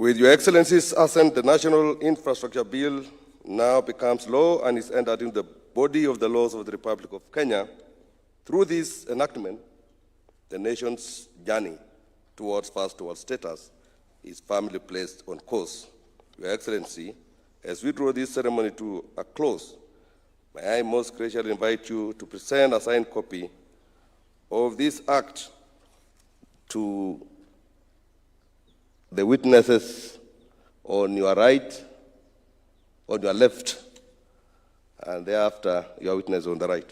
With Your Excellency's assent, the National Infrastructure Bill now becomes law and is entered into the body of the laws of the Republic of Kenya. Through this enactment, the nation's journey towards first world status is firmly placed on course. Your Excellency, as we draw this ceremony to a close, may I most graciously invite you to present a signed copy of this act to the witnesses on your right, on your left, and thereafter your witness on the right.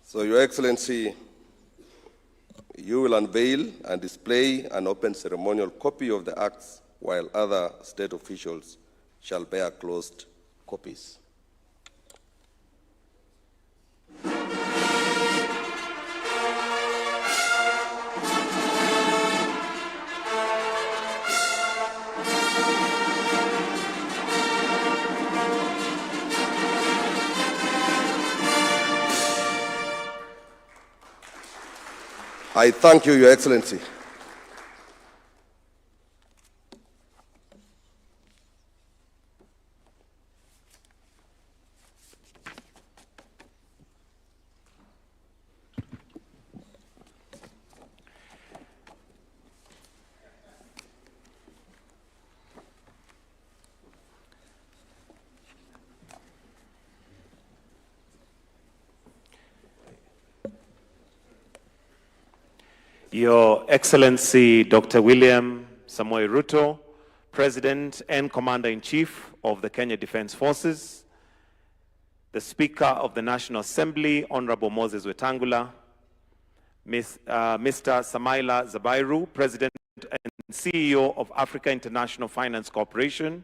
So, Your Excellency, you will unveil and display an open ceremonial copy of the acts, while other state officials shall bear closed copies. I thank you, Your Excellency. Your Excellency Dr. William Samoei Ruto, President and Commander-in-Chief of the Kenya Defense Forces, the Speaker of the National Assembly, Honorable Moses Wetangula, Mr. Samaila Zabairu, President and CEO of Africa International Finance Corporation,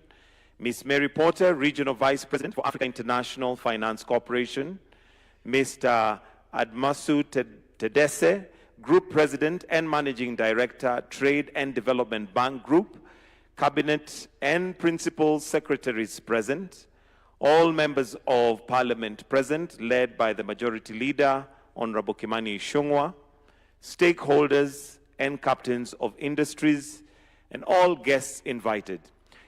Ms. Mary Porter, Regional Vice President for Africa International Finance Corporation, Mr. Admasu Tedese, Group President and Managing Director, Trade and Development Bank Group, Cabinet and Principal Secretaries present, all members of Parliament present, led by the Majority Leader, Honorable Kimani Ichung'wah, stakeholders and captains of industries, and all guests invited.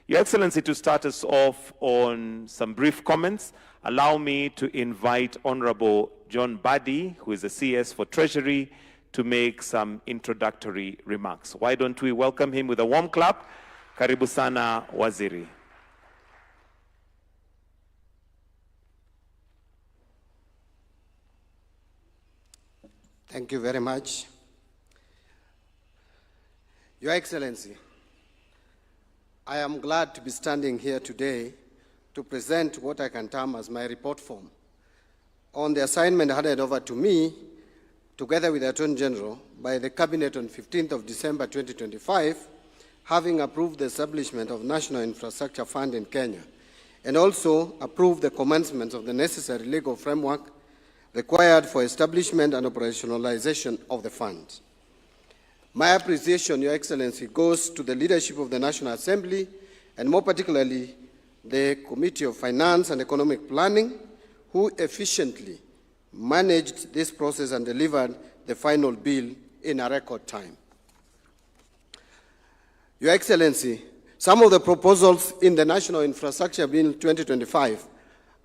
Your Excellency, to start us off on some brief comments, allow me to invite Honorable John Badi, who is the CS for Treasury, to make some introductory remarks. Why don't we welcome him with a warm clap? Karibu sana, Waziri. Thank you very much. Your Excellency, I am glad to be standing here today to present what I can term as my report form on the assignment handed over to me together with the Attorney General by the Cabinet on 15th of December 2025, having approved the establishment of National Infrastructure Fund in Kenya, and also approved the commencement of the necessary legal framework required for establishment and operationalization of the fund. My appreciation, Your Excellency, goes to the leadership of the National Assembly, and more particularly the Committee of Finance and Economic Planning, who efficiently managed this process and delivered the final bill in a record time. Your Excellency, some of the proposals in the National Infrastructure Bill 2025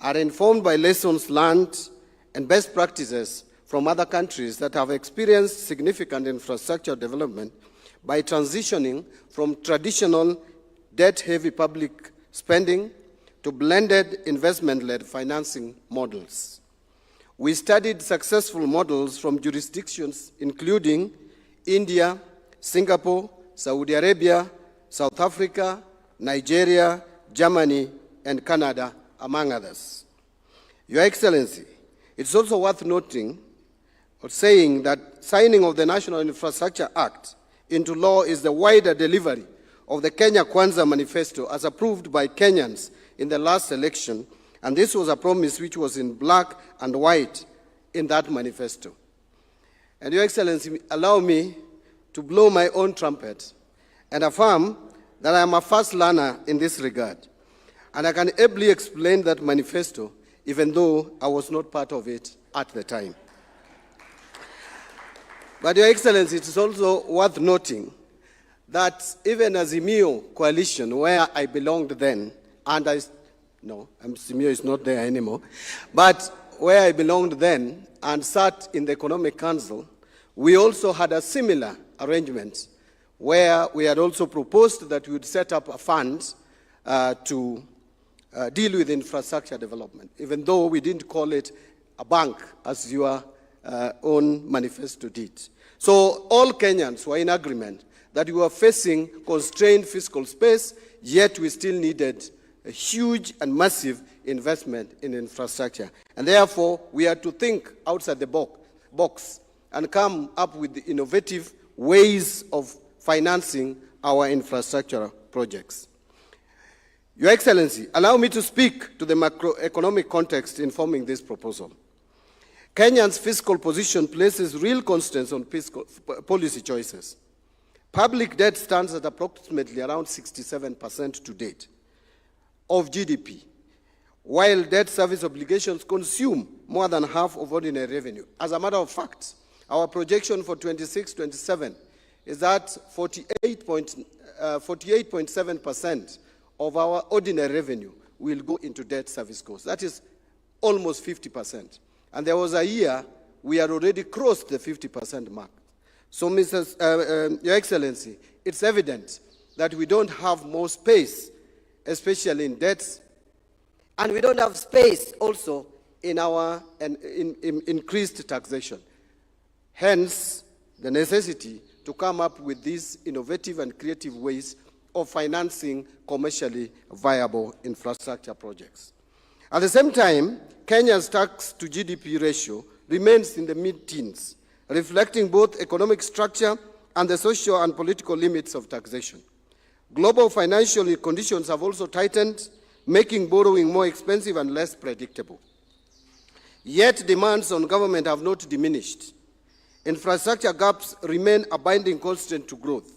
are informed by lessons learned and best practices from other countries that have experienced significant infrastructure development by transitioning from traditional debt-heavy public spending to blended investment-led financing models. We studied successful models from jurisdictions including India, Singapore, Saudi Arabia, South Africa, Nigeria, Germany, and Canada, among others. Your Excellency, it's also worth noting or saying that signing of the National Infrastructure Act into law is the wider delivery of the Kenya Kwanza Manifesto as approved by Kenyans in the last election, and this was a promise which was in black and white in that manifesto. And Your Excellency, allow me to blow my own trumpet and affirm that I am a fast learner in this regard, and I can ably explain that manifesto even though I was not part of it at the time. But Your Excellency, it is also worth noting that even Azimio coalition, where I belonged then, and Azimio is not there anymore, but where I belonged then and sat in the Economic Council, we also had a similar arrangement where we had also proposed that we would set up a fund to deal with infrastructure development, even though we didn't call it a bank as your own manifesto did. So all Kenyans were in agreement that we were facing constrained fiscal space, yet we still needed a huge and massive investment in infrastructure. And therefore, we had to think outside the box and come up with innovative ways of financing our infrastructure projects. Your Excellency, allow me to speak to the macroeconomic context informing this proposal. Kenya's fiscal position places real constraints on policy choices. Public debt stands at approximately around 67% to date of GDP, while debt service obligations consume more than half of ordinary revenue. As a matter of fact, our projection for 26-27 is that 48.7% of our ordinary revenue will go into debt service costs. That is almost 50%. And there was a year we had already crossed the 50% mark. So, Your Excellency, it's evident that we don't have more space, especially in debts, and we don't have space also in our increased taxation. Hence, the necessity to come up with these innovative and creative ways of financing commercially viable infrastructure projects. At the same time, Kenya's tax to GDP ratio remains in the mid-teens, reflecting both economic structure and the social and political limits of taxation. Global financial conditions have also tightened, making borrowing more expensive and less predictable. Yet demands on government have not diminished. Infrastructure gaps remain a binding constraint to growth,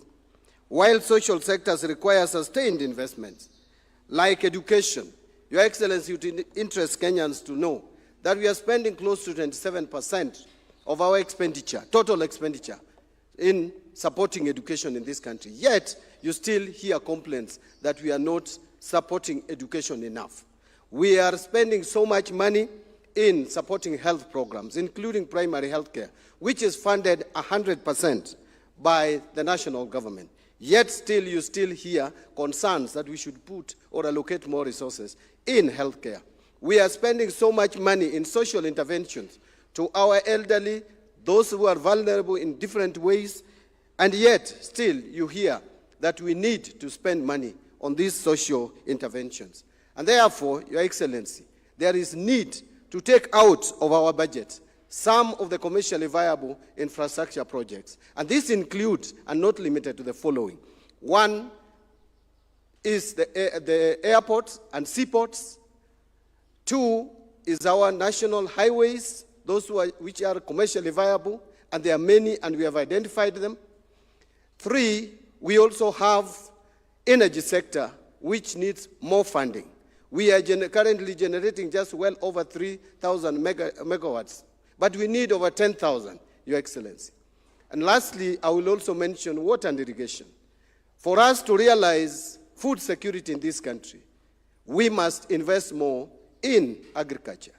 while social sectors require sustained investments, like education. Your Excellency, it would interest Kenyans to know that we are spending close to 27% of our expenditure, total expenditure, in supporting education in this country. Yet, you still hear complaints that we are not supporting education enough. We are spending so much money in supporting health programs, including primary health care, which is funded 100% by the national government. Yet still, you still hear concerns that we should put or allocate more resources in healthcare. We are spending so much money in social interventions to our elderly, those who are vulnerable in different ways, and yet still you hear that we need to spend money on these social interventions. And therefore, Your Excellency, there is need to take out of our budget some of the commercially viable infrastructure projects. And this includes, and not limited to, the following. One is the airports and seaports. Two is our national highways, those which are commercially viable, and there are many, and we have identified them. Three, we also have energy sector, which needs more funding. We are currently generating just well over 3,000 megawatts. But we need over 10,000, Your Excellency. And lastly, I will also mention water and irrigation. For us to realize food security in this country, we must invest more in agriculture.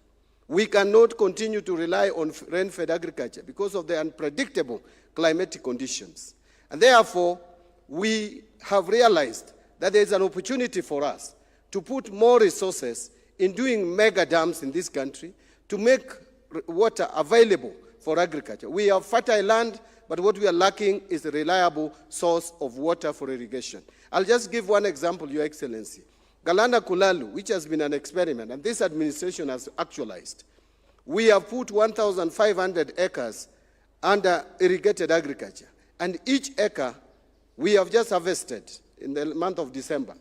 We cannot continue to rely on rain-fed agriculture because of the unpredictable climatic conditions. And therefore, we have realized that there is an opportunity for us to put more resources in doing mega dams in this country to make water available for agriculture. We have fertile land, but what we are lacking is a reliable source of water for irrigation. I'll just give one example, Your Excellency. Galana Kulalu, which has been an experiment, and this administration has actualized. We have put 1,500 acres under irrigated agriculture, and each acre we have just harvested in the month of December.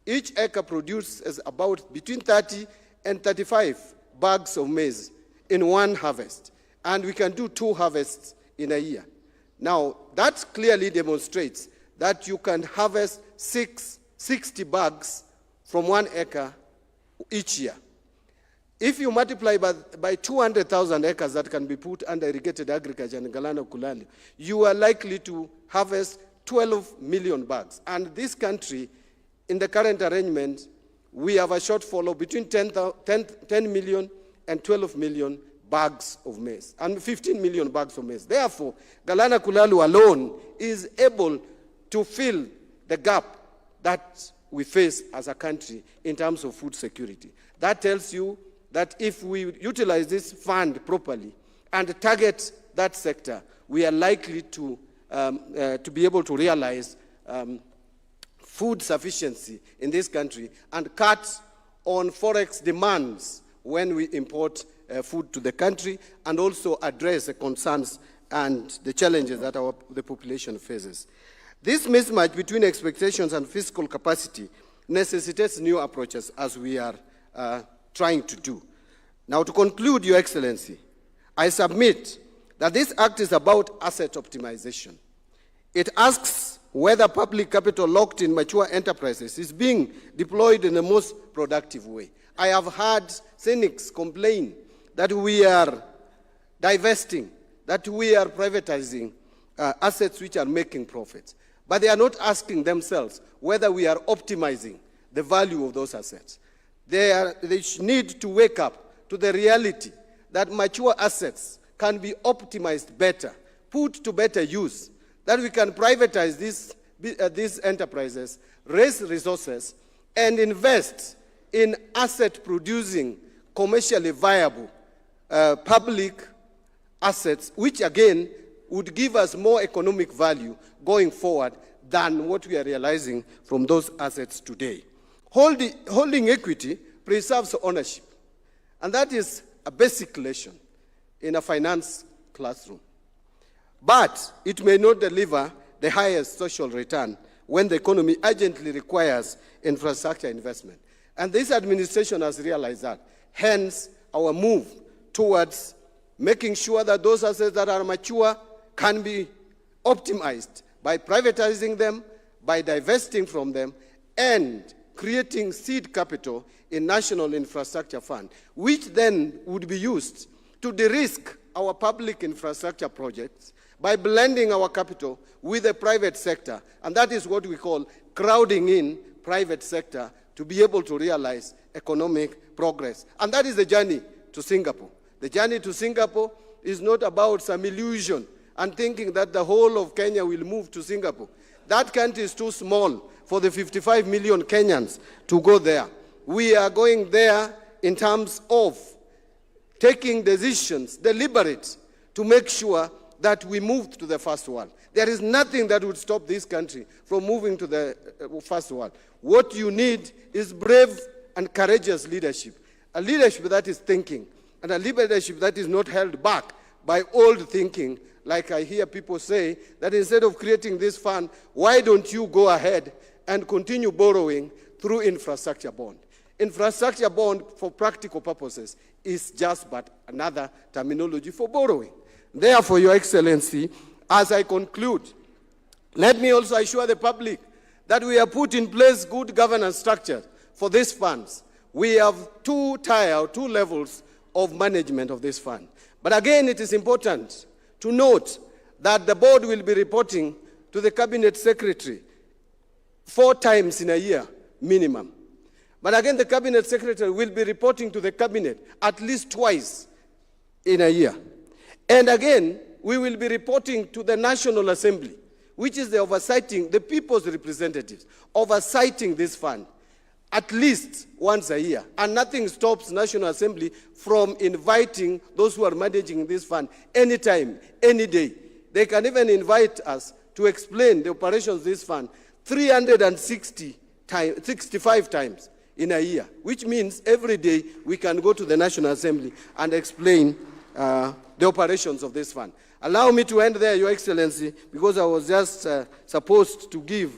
Each acre produces about between 30 and 35 bags of maize in one harvest, and we can do 2 harvests in a year. Now, that clearly demonstrates that you can harvest 60 bags from 1 acre each year. If you multiply by 200,000 acres that can be put under irrigated agriculture in Galana Kulali, you are likely to harvest 12 million bags. And this country, in the current arrangement, we have a shortfall of between 10 million and 12 million bags of maize, and 15 million bags of maize. Therefore, Galana Kulalu alone is able to fill the gap that we face as a country in terms of food security. That tells you that if we utilize this fund properly and target that sector, we are likely to be able to realize food sufficiency in this country and cut on forex demands when we import food to the country, and also address the concerns and the challenges that the population faces. This mismatch between expectations and fiscal capacity necessitates new approaches, as we are trying to do. Now, to conclude, Your Excellency, I submit that this act is about asset optimization. It asks whether public capital locked in mature enterprises is being deployed in the most productive way. I have heard cynics complain that we are divesting, that we are privatizing assets which are making profits. But they are not asking themselves whether we are optimizing the value of those assets. They need to wake up to the reality that mature assets can be optimized better, put to better use, that we can privatize these enterprises, raise resources, and invest in asset-producing, commercially viable public assets, which again would give us more economic value going forward than what we are realizing from those assets today. Holding equity preserves ownership, and that is a basic lesson in a finance classroom. But it may not deliver the highest social return when the economy urgently requires infrastructure investment. And this administration has realized that. Hence, our move towards making sure that those assets that are mature can be optimized by privatizing them, by divesting from them, and creating seed capital in National Infrastructure Fund, which then would be used to de-risk our public infrastructure projects by blending our capital with the private sector. And that is what we call crowding in private sector to be able to realize economic progress. And that is the journey to Singapore. The journey to Singapore is not about some illusion and thinking that the whole of Kenya will move to Singapore. That country is too small for the 55 million Kenyans to go there. We are going there in terms of taking decisions, deliberate, to make sure that we move to the first world. There is nothing that would stop this country from moving to the first world. What you need is brave and courageous leadership, a leadership that is thinking, and a leadership that is not held back by old thinking, like I hear people say, that instead of creating this fund, why don't you go ahead and continue borrowing through infrastructure bond? Infrastructure bond, for practical purposes, is just but another terminology for borrowing. Therefore, Your Excellency, as I conclude, let me also assure the public that we have put in place good governance structure for these funds. We have two levels of management of this fund. But again, it is important to note that the board will be reporting to the cabinet secretary 4 times in a year, minimum. But again, the cabinet secretary will be reporting to the cabinet at least twice in a year. And again, we will be reporting to the National Assembly, which is the oversighting, the people's representatives, oversighting this fund at least once a year. And nothing stops National Assembly from inviting those who are managing this fund anytime, any day. They can even invite us to explain the operations of this fund 365 times in a year, which means every day we can go to the National Assembly and explain the operations of this fund. Allow me to end there, Your Excellency, because I was just supposed to give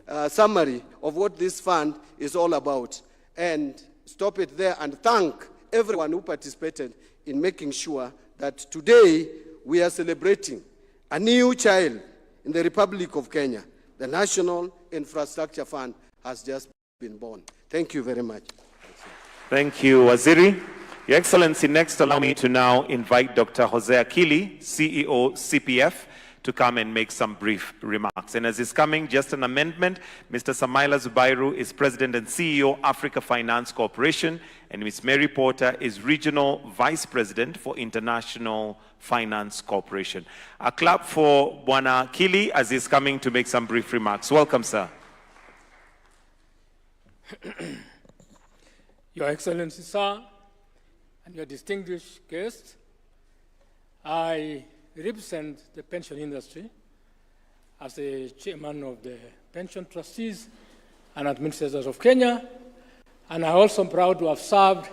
a summary of what this fund is all about, and stop it there and thank everyone who participated in making sure that today we are celebrating a new child in the Republic of Kenya. The National Infrastructure Fund has just been born. Thank you very much. Thank you, Waziri. Your Excellency, next allow me to now invite Dr. Jose Akili, CEO, CPF, to come and make some brief remarks. And as he's coming, just an amendment, Mr. Samaila Zubairu is President and CEO, Africa Finance Corporation, and Ms. Mary Porter is Regional Vice President for International Finance Corporation. A clap for Bwana Akili as he's coming to make some brief remarks. Welcome, sir. Your Excellency, sir, and your distinguished guests, I represent the pension industry as the chairman of the pension trustees and administrators of Kenya, and I'm also proud to have served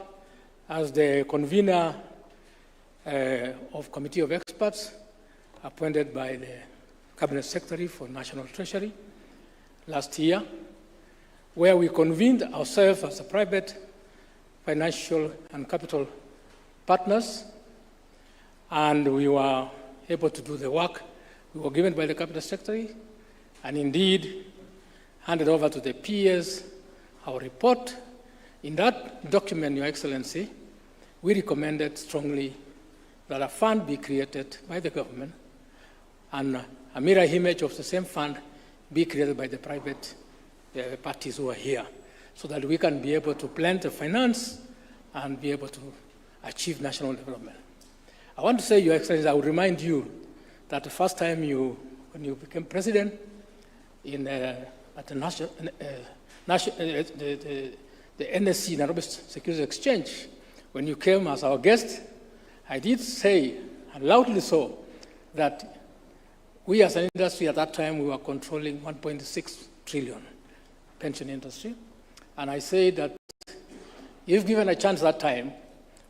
as the convener of Committee of Experts appointed by the Cabinet Secretary for National Treasury last year, where we convened ourselves as a private financial and capital partners, and we were able to do the work we were given by the Cabinet Secretary, and indeed handed over to the peers our report. In that document, Your Excellency, we recommended strongly that a fund be created by the government and a mirror image of the same fund be created by the private parties who are here, so that we can be able to plan the finance and be able to achieve national development. I want to say, Your Excellency, I would remind you that the first time when you became president at the NSC, Nairobi Securities Exchange, when you came as our guest, I did say, and loudly so, that we as an industry at that time, we were controlling 1.6 trillion pension industry. And I said that if given a chance that time,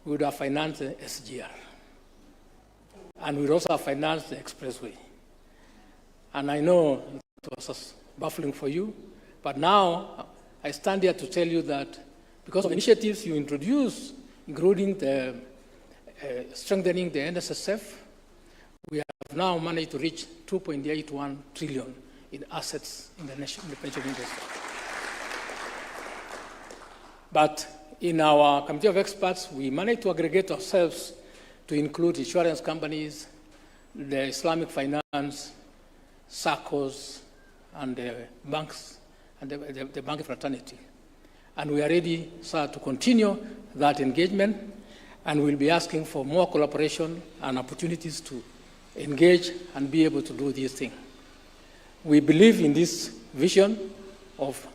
we would have financed the SGR. And we would also have financed the expressway. And I know it was baffling for you, but now I stand here to tell you that because of initiatives you introduced, including the strengthening the NSSF, we have now managed to reach 2.81 trillion in assets in the pension industry. But in our Committee of Experts, we managed to aggregate ourselves to include insurance companies, the Islamic finance, SACCOs, and the banks, and the bank fraternity. And we are ready, sir, to continue that engagement, and we'll be asking for more collaboration and opportunities to engage and be able to do these things. We believe in this vision of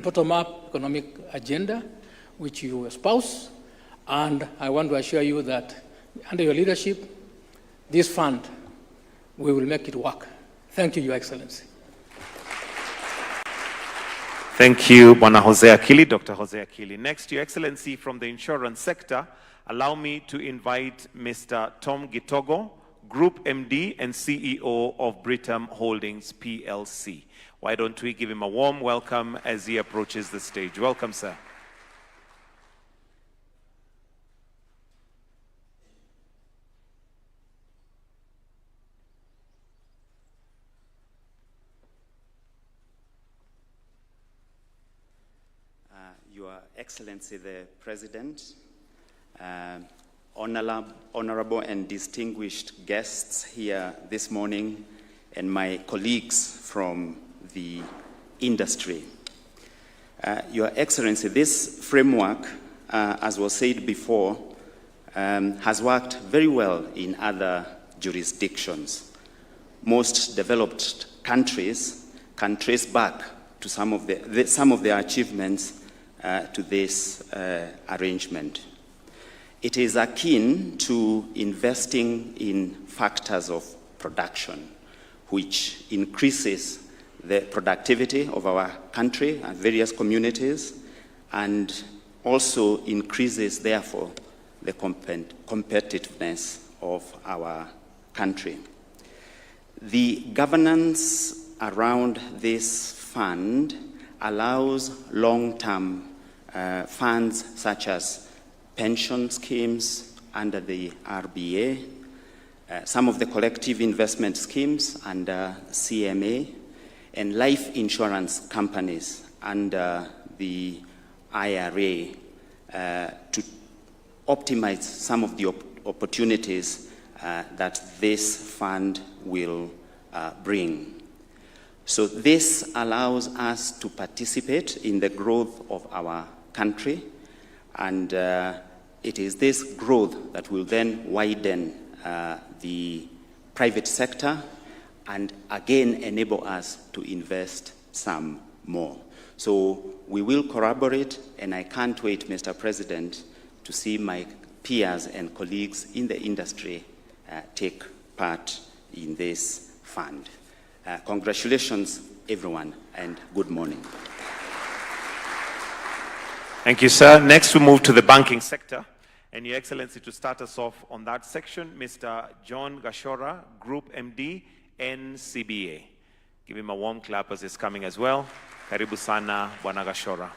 bottom-up economic agenda, which you espouse, and I want to assure you that under your leadership, this fund, we will make it work. Thank you, Your Excellency. Thank you, Bwana Jose Akili, Dr. Jose Akili. Next, Your Excellency, from the insurance sector, allow me to invite Mr. Tom Gitogo, Group MD and CEO of Britam Holdings PLC. Why don't we give him a warm welcome as he approaches the stage. Welcome, sir. Your Excellency the President, honorable and distinguished guests here this morning, and my colleagues from the industry. Your Excellency, this framework, as was said before, has worked very well in other jurisdictions, most developed countries can trace back to some of their achievements to this arrangement. It is akin to investing in factors of production, which increases the productivity of our country and various communities, and also increases, therefore, the competitiveness of our country. The governance around this fund allows long-term funds such as pension schemes under the RBA, some of the collective investment schemes under CMA, and life insurance companies under the IRA to optimize some of the opportunities that this fund will bring. So this allows us to participate in the growth of our country, and it is this growth that will then widen the private sector and again enable us to invest some more. So we will corroborate, and I can't wait, Mr. President, to see my peers and colleagues in the industry take part in this fund. Congratulations, everyone, and good morning. Thank you, sir. Next, we move to the banking sector. And Your Excellency, to start us off on that section, Mr. John Gashora, Group MD, NCBA. Give him a warm clap as he's coming as well. Karibu sana, Bwana Gashora.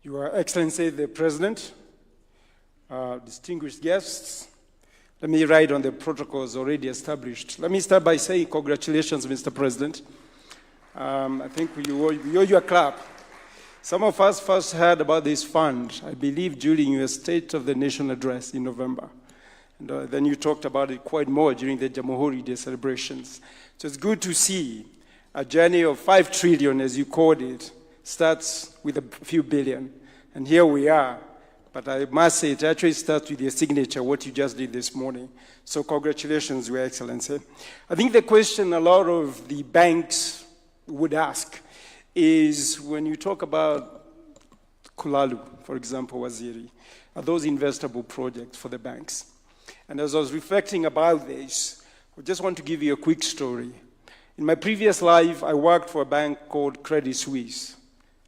Your Excellency, the President, distinguished guests, let me ride on the protocols already established. Let me start by saying congratulations, Mr. President. I think we owe you a clap. Some of us first heard about this fund, I believe, during your State of the Nation address in November. And then you talked about it quite more during the Jamhuri Day celebrations. So it's good to see a journey of 5 trillion, as you called it, starts with a few billion. And here we are. But I must say, it actually starts with your signature, what you just did this morning. So congratulations, Your Excellency. I think the question a lot of the banks would ask is, when you talk about Kulalu, for example, Waziri, are those investable projects for the banks? And as I was reflecting about this, I just want to give you a quick story. In my previous life, I worked for a bank called Credit Suisse,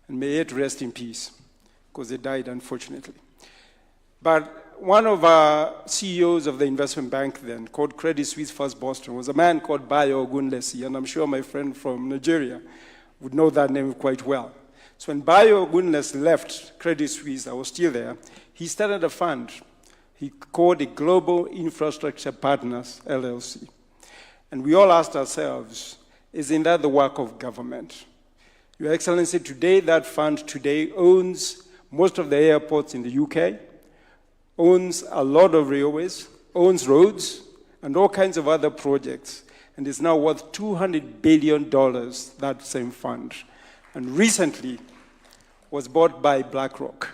and may it rest in peace, because they died, unfortunately. But one of our CEOs of the investment bank then, called Credit Suisse First Boston, was a man called Bayo Ogunlesi, and I'm sure my friend from Nigeria would know that name quite well. So when Bayo Ogunlesi left Credit Suisse, I was still there, he started a fund he called the Global Infrastructure Partners, LLC. And we all asked ourselves, isn't that the work of government? Your Excellency, today that fund owns most of the airports in the UK, owns a lot of railways, owns roads, and all kinds of other projects, and is now worth $200 billion, that same fund. And recently was bought by BlackRock.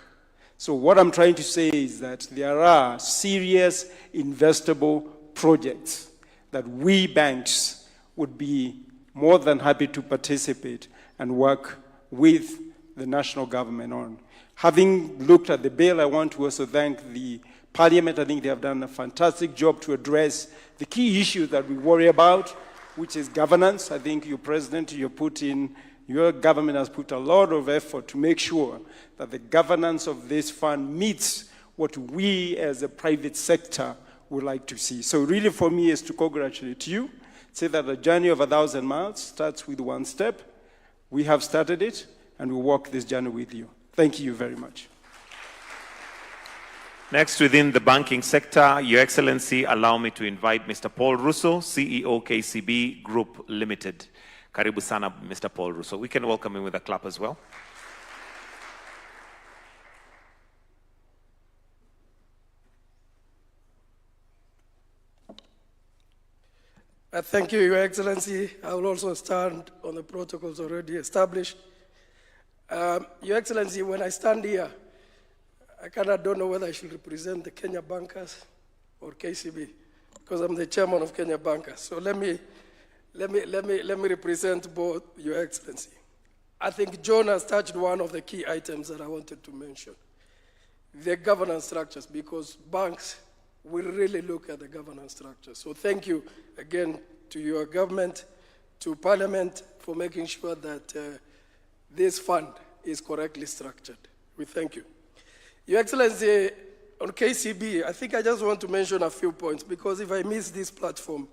So what I'm trying to say is that there are serious investable projects that we banks would be more than happy to participate and work with the national government on. Having looked at the bill, I want to also thank the Parliament. I think they have done a fantastic job to address the key issue that we worry about, which is governance. I think your President, your government has put a lot of effort to make sure that the governance of this fund meets what we as a private sector would like to see. So really for me is to congratulate you, say that the journey of 1,000 miles starts with one step. We have started it, and we'll walk this journey with you. Thank you very much. Next, within the banking sector, Your Excellency, allow me to invite Mr. Paul Russo, CEO KCB Group Limited. Karibu sana, Mr. Paul Russo. We can welcome him with a clap as well. Thank you, Your Excellency. I will also stand on the protocols already established. Your Excellency, when I stand here, don't know whether I should represent the Kenya bankers or KCB, because I'm the chairman of Kenya Bankers. So let me represent both, Your Excellency. I think John has touched one of the key items that I wanted to mention, the governance structures, because banks will really look at the governance structure. So thank you again to your government, to Parliament, for making sure that this fund is correctly structured. We thank you. Your Excellency, on KCB, I think I just want to mention a few points, because if I miss this platform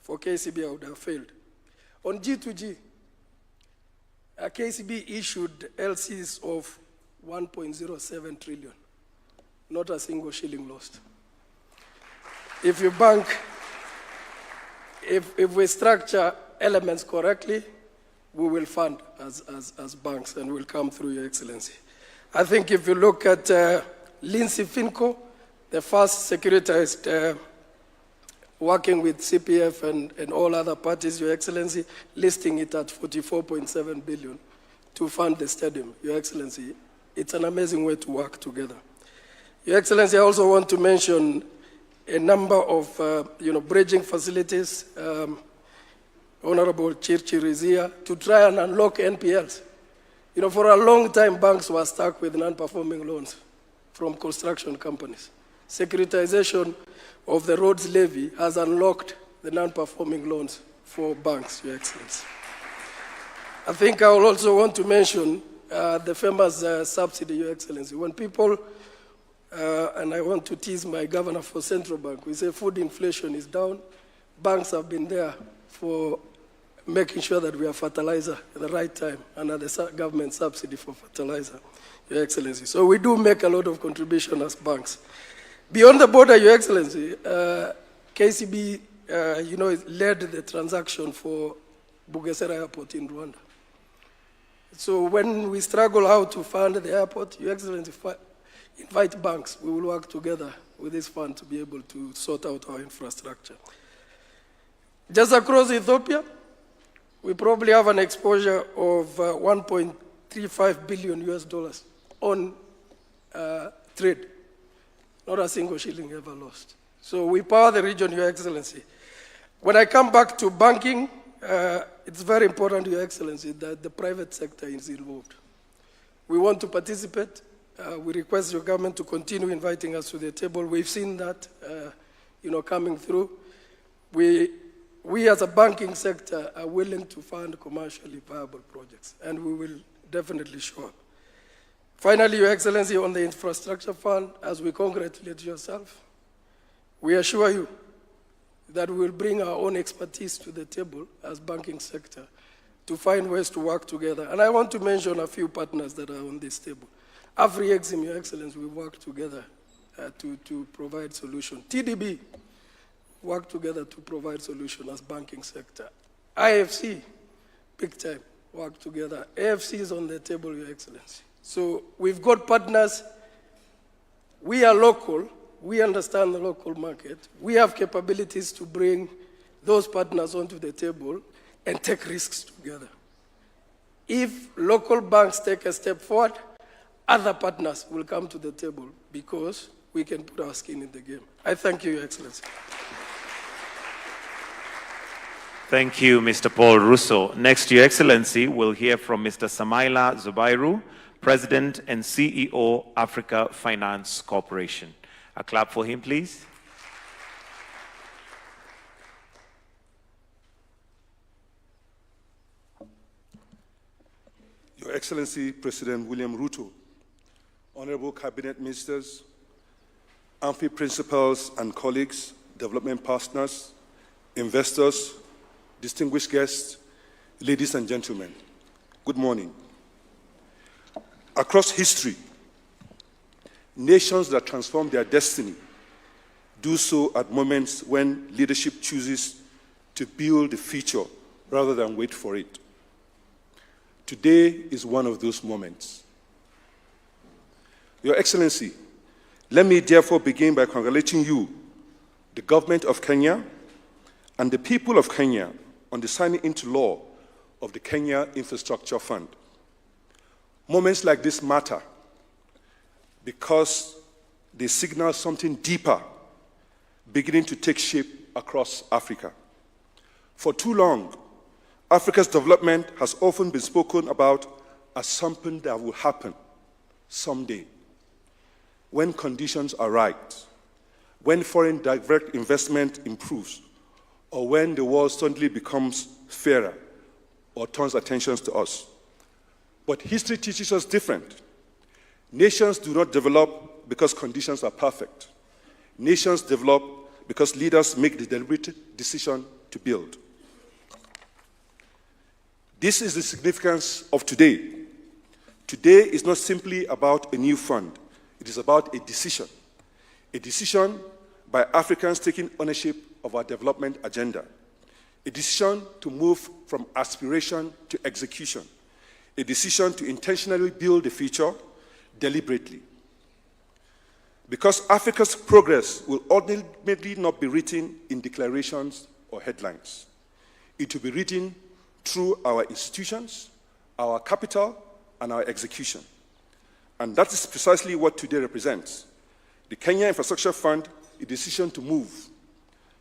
for KCB, I would have failed. On G2G, KCB issued LCs of 1.07 trillion, not a single shilling lost. If you bank, if we structure elements correctly, we will fund as banks, and will come through, Your Excellency. I think if you look at Lindsay Finco, the first securitized, working with CPF and all other parties, Your Excellency, listing it at 44.7 billion to fund the stadium, Your Excellency. It's an amazing way to work together. Your Excellency, I also want to mention a number of bridging facilities. Honorable Chirchir is here to try and unlock NPLs. For a long time, banks were stuck with non-performing loans from construction companies. Securitization of the roads levy has unlocked the non-performing loans for banks, Your Excellency. I think I will also want to mention the famous subsidy, Your Excellency. When people, and I want to tease my governor for Central Bank, we say food inflation is down. Banks have been there for making sure that we have fertilizer at the right time under the government subsidy for fertilizer, Your Excellency. So we do make a lot of contribution as banks. Beyond the border, Your Excellency, KCB, led the transaction for Bugesera Airport in Rwanda. So when we struggle how to fund the airport, Your Excellency, invite banks. We will work together with this fund to be able to sort out our infrastructure. Just across Ethiopia, we probably have an exposure of 1.35 billion US dollars on trade. Not a single shilling ever lost. So we power the region, Your Excellency. When I come back to banking, it's very important, Your Excellency, that the private sector is involved. We want to participate. We request your government to continue inviting us to the table. We've seen that, coming through. We as a banking sector are willing to fund commercially viable projects, and we will definitely show up. Finally, Your Excellency, on the infrastructure fund, as we congratulate yourself, we assure you that we will bring our own expertise to the table as banking sector to find ways to work together. And I want to mention a few partners that are on this table. Afri-Exim, Your Excellency, we work together to provide solution. TDB, work together to provide solution as banking sector. IFC, big time, work together. AFC is on the table, Your Excellency. So we've got partners. We are local. We understand the local market. We have capabilities to bring those partners onto the table and take risks together. If local banks take a step forward, other partners will come to the table because we can put our skin in the game. I thank you, Your Excellency. Thank you, Mr. Paul Russo. Next, Your Excellency, we'll hear from Mr. Samaila Zubairu, President and CEO, Africa Finance Corporation. A clap for him, please. Your Excellency, President William Ruto, Honorable Cabinet Ministers, AMFI principals and colleagues, development partners, investors, distinguished guests, ladies and gentlemen, good morning. Across history, nations that transform their destiny do so at moments when leadership chooses to build the future rather than wait for it. Today is one of those moments. Your Excellency, let me therefore begin by congratulating you, the government of Kenya, and the people of Kenya on the signing into law of the Kenya Infrastructure Fund. Moments like this matter because they signal something deeper beginning to take shape across Africa. For too long, Africa's development has often been spoken about as something that will happen someday, when conditions are right, when foreign direct investment improves, or when the world suddenly becomes fairer or turns attention to us. But history teaches us different. Nations do not develop because conditions are perfect. Nations develop because leaders make the deliberate decision to build. This is the significance of today. Today is not simply about a new fund. It is about a decision by Africans taking ownership of our development agenda, a decision to move from aspiration to execution, a decision to intentionally build the future deliberately. Because Africa's progress will ultimately not be written in declarations or headlines. It will be written through our institutions, our capital, and our execution. And that is precisely what today represents. The Kenya Infrastructure Fund, a decision to move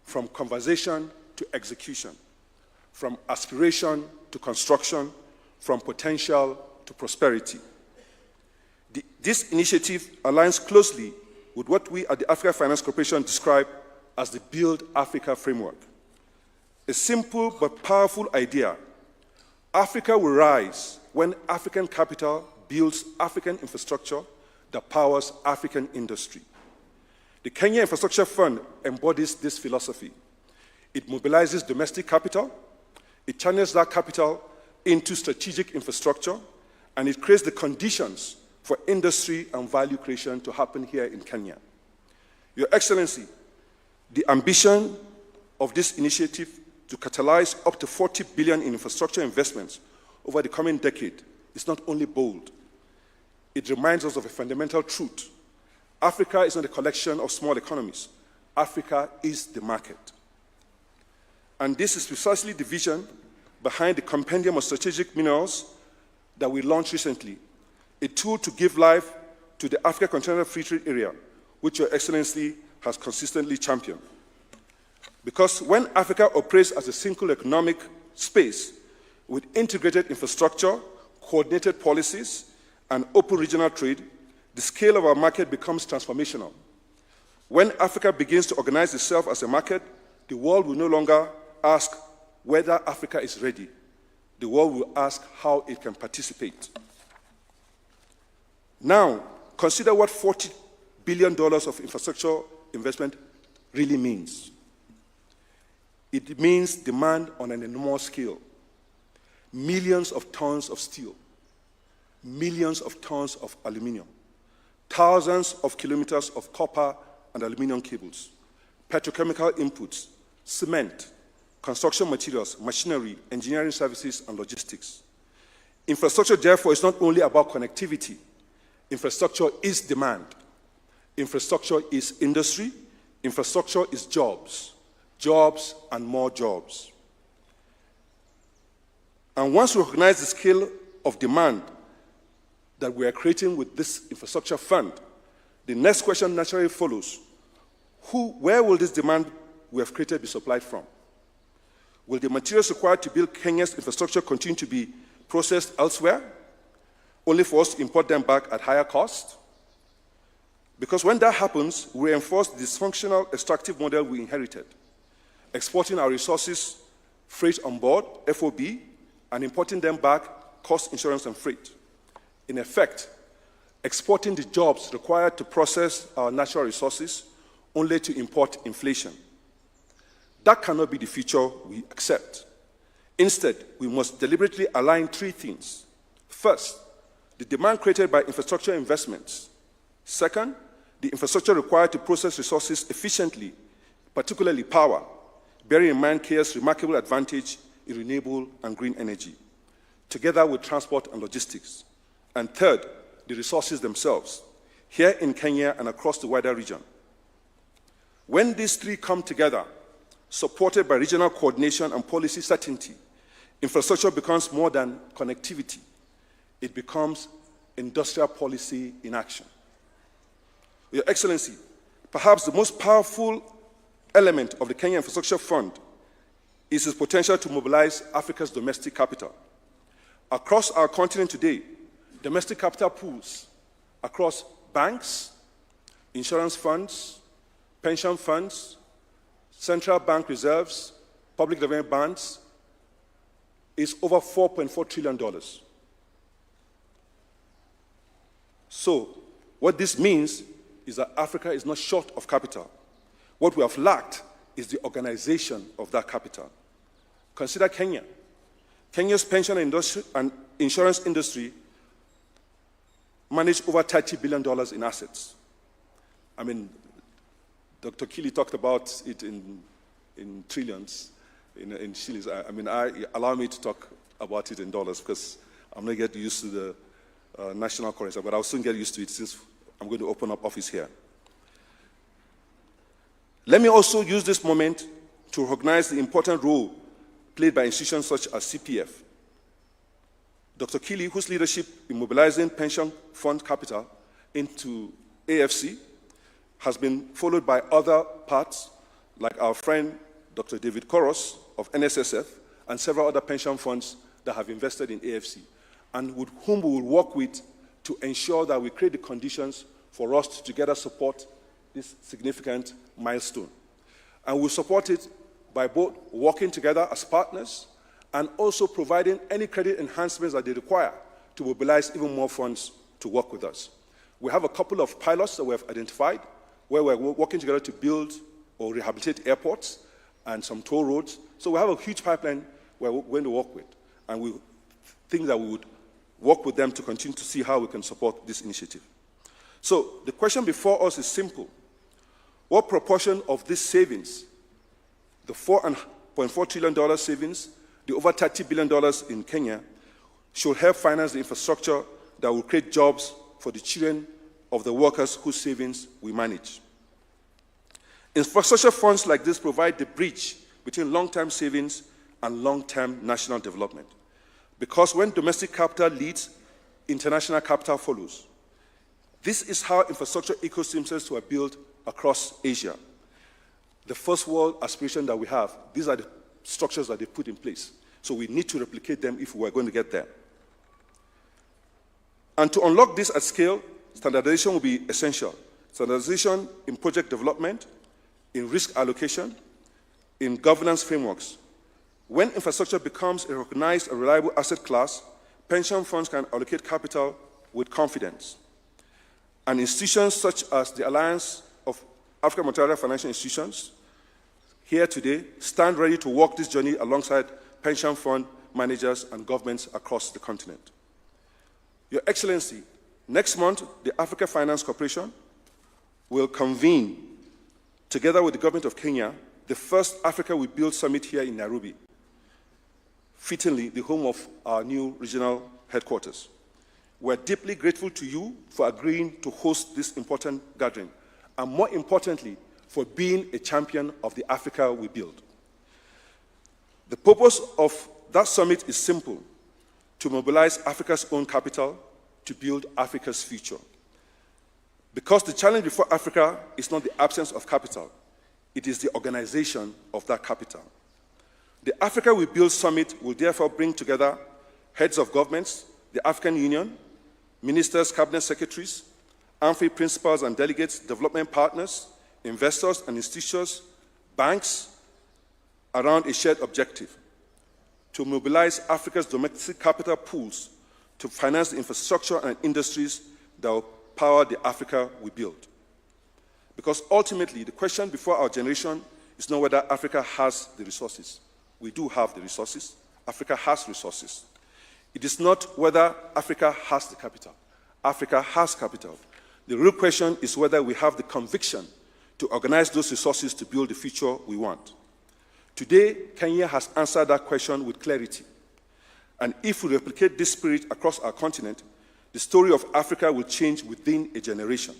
from conversation to execution, from aspiration to construction, from potential to prosperity. This initiative aligns closely with what we at the Africa Finance Corporation describe as the Build Africa framework. A simple but powerful idea. Africa will rise when African capital builds African infrastructure that powers African industry. The Kenya Infrastructure Fund embodies this philosophy. It mobilizes domestic capital, it channels that capital into strategic infrastructure, and it creates the conditions for industry and value creation to happen here in Kenya. Your Excellency, the ambition of this initiative to catalyze up to 40 billion in infrastructure investments over the coming decade is not only bold, it reminds us of a fundamental truth. Africa is not a collection of small economies. Africa is the market. And this is precisely the vision behind the Compendium of Strategic Minerals that we launched recently, a tool to give life to the Africa Continental Free Trade Area, which Your Excellency has consistently championed. Because when Africa operates as a single economic space with integrated infrastructure, coordinated policies, and open regional trade, the scale of our market becomes transformational. When Africa begins to organize itself as a market, the world will no longer ask whether Africa is ready. The world will ask how it can participate. Now, consider what $40 billion of infrastructure investment really means. It means demand on an enormous scale. Millions of tons of steel, millions of tons of aluminum, thousands of kilometers of copper and aluminum cables, petrochemical inputs, cement, construction materials, machinery, engineering services, and logistics. Infrastructure, therefore, is not only about connectivity. Infrastructure is demand. Infrastructure is industry. Infrastructure is jobs. Jobs and more jobs. And once we recognize the scale of demand that we are creating with this infrastructure fund, the next question naturally follows. Where will this demand we have created be supplied from? Will the materials required to build Kenya's infrastructure continue to be processed elsewhere, only for us to import them back at higher cost? Because when that happens, we reinforce the dysfunctional extractive model we inherited, exporting our resources, freight on board, FOB, and importing them back, cost, insurance, and freight. In effect, exporting the jobs required to process our natural resources only to import inflation. That cannot be the future we accept. Instead, we must deliberately align three things. First, the demand created by infrastructure investments. Second, the infrastructure required to process resources efficiently, particularly power, bearing in mind Kenya's remarkable advantage in renewable and green energy, together with transport and logistics. And third, the resources themselves, here in Kenya and across the wider region. When these three come together, supported by regional coordination and policy certainty, infrastructure becomes more than connectivity. It becomes industrial policy in action. Your Excellency, perhaps the most powerful element of the Kenya Infrastructure Fund is its potential to mobilize Africa's domestic capital. Across our continent today, domestic capital pools across banks, insurance funds, pension funds, central bank reserves, public development bonds, is over $4.4 trillion. So, what this means is that Africa is not short of capital. What we have lacked is the organization of that capital. Consider Kenya. Kenya's pension industry and insurance industry manage over $30 billion in assets. I mean, Dr. Kili talked about it in trillions, in shillings. Allow me to talk about it in dollars because I'm not get used to the national currency, but I'll soon get used to it since I'm going to open up office here. Let me also use this moment to recognize the important role played by institutions such as CPF. Dr. Kili, whose leadership in mobilizing pension fund capital into AFC has been followed by other parts, like our friend Dr. David Koros of NSSF and several other pension funds that have invested in AFC, and with whom we will work with to ensure that we create the conditions for us to together support this significant milestone. And we'll support it by both working together as partners and also providing any credit enhancements that they require to mobilize even more funds to work with us. We have a couple of pilots that we have identified where we're working together to build or rehabilitate airports and some toll roads. So we have a huge pipeline we're going to work with, and we think that we would work with them to continue to see how we can support this initiative. So the question before us is simple. What proportion of these savings, the $4.4 trillion savings, the over $30 billion in Kenya, should help finance the infrastructure that will create jobs for the children of the workers whose savings we manage? Infrastructure funds like this provide the bridge between long-term savings and long-term national development. Because when domestic capital leads, international capital follows. This is how infrastructure ecosystems were built across Asia. The first world aspiration that we have, these are the structures that they put in place. So we need to replicate them if we're going to get there. And to unlock this at scale, standardization will be essential. Standardization in project development, in risk allocation, in governance frameworks. When infrastructure becomes a recognized and reliable asset class, pension funds can allocate capital with confidence. And institutions such as the Alliance of African Multilateral Financial Institutions, here today, stand ready to walk this journey alongside pension fund managers and governments across the continent. Your Excellency, next month, the Africa Finance Corporation will convene, together with the government of Kenya, the first Africa We Build Summit here in Nairobi, fittingly the home of our new regional headquarters. We're deeply grateful to you for agreeing to host this important gathering, and more importantly, for being a champion of the Africa we build. The purpose of that summit is simple: to mobilize Africa's own capital to build Africa's future. Because the challenge before Africa is not the absence of capital, it is the organization of that capital. The Africa We Build Summit will therefore bring together heads of governments, the African Union, ministers, cabinet secretaries, AMFI principals and delegates, development partners, investors and institutions, banks, around a shared objective: to mobilize Africa's domestic capital pools to finance the infrastructure and industries that will power the Africa we build. Because ultimately, the question before our generation is not whether Africa has the resources. We do have the resources. Africa has resources. It is not whether Africa has the capital. Africa has capital. The real question is whether we have the conviction to organize those resources to build the future we want. Today, Kenya has answered that question with clarity. And if we replicate this spirit across our continent, the story of Africa will change within a generation.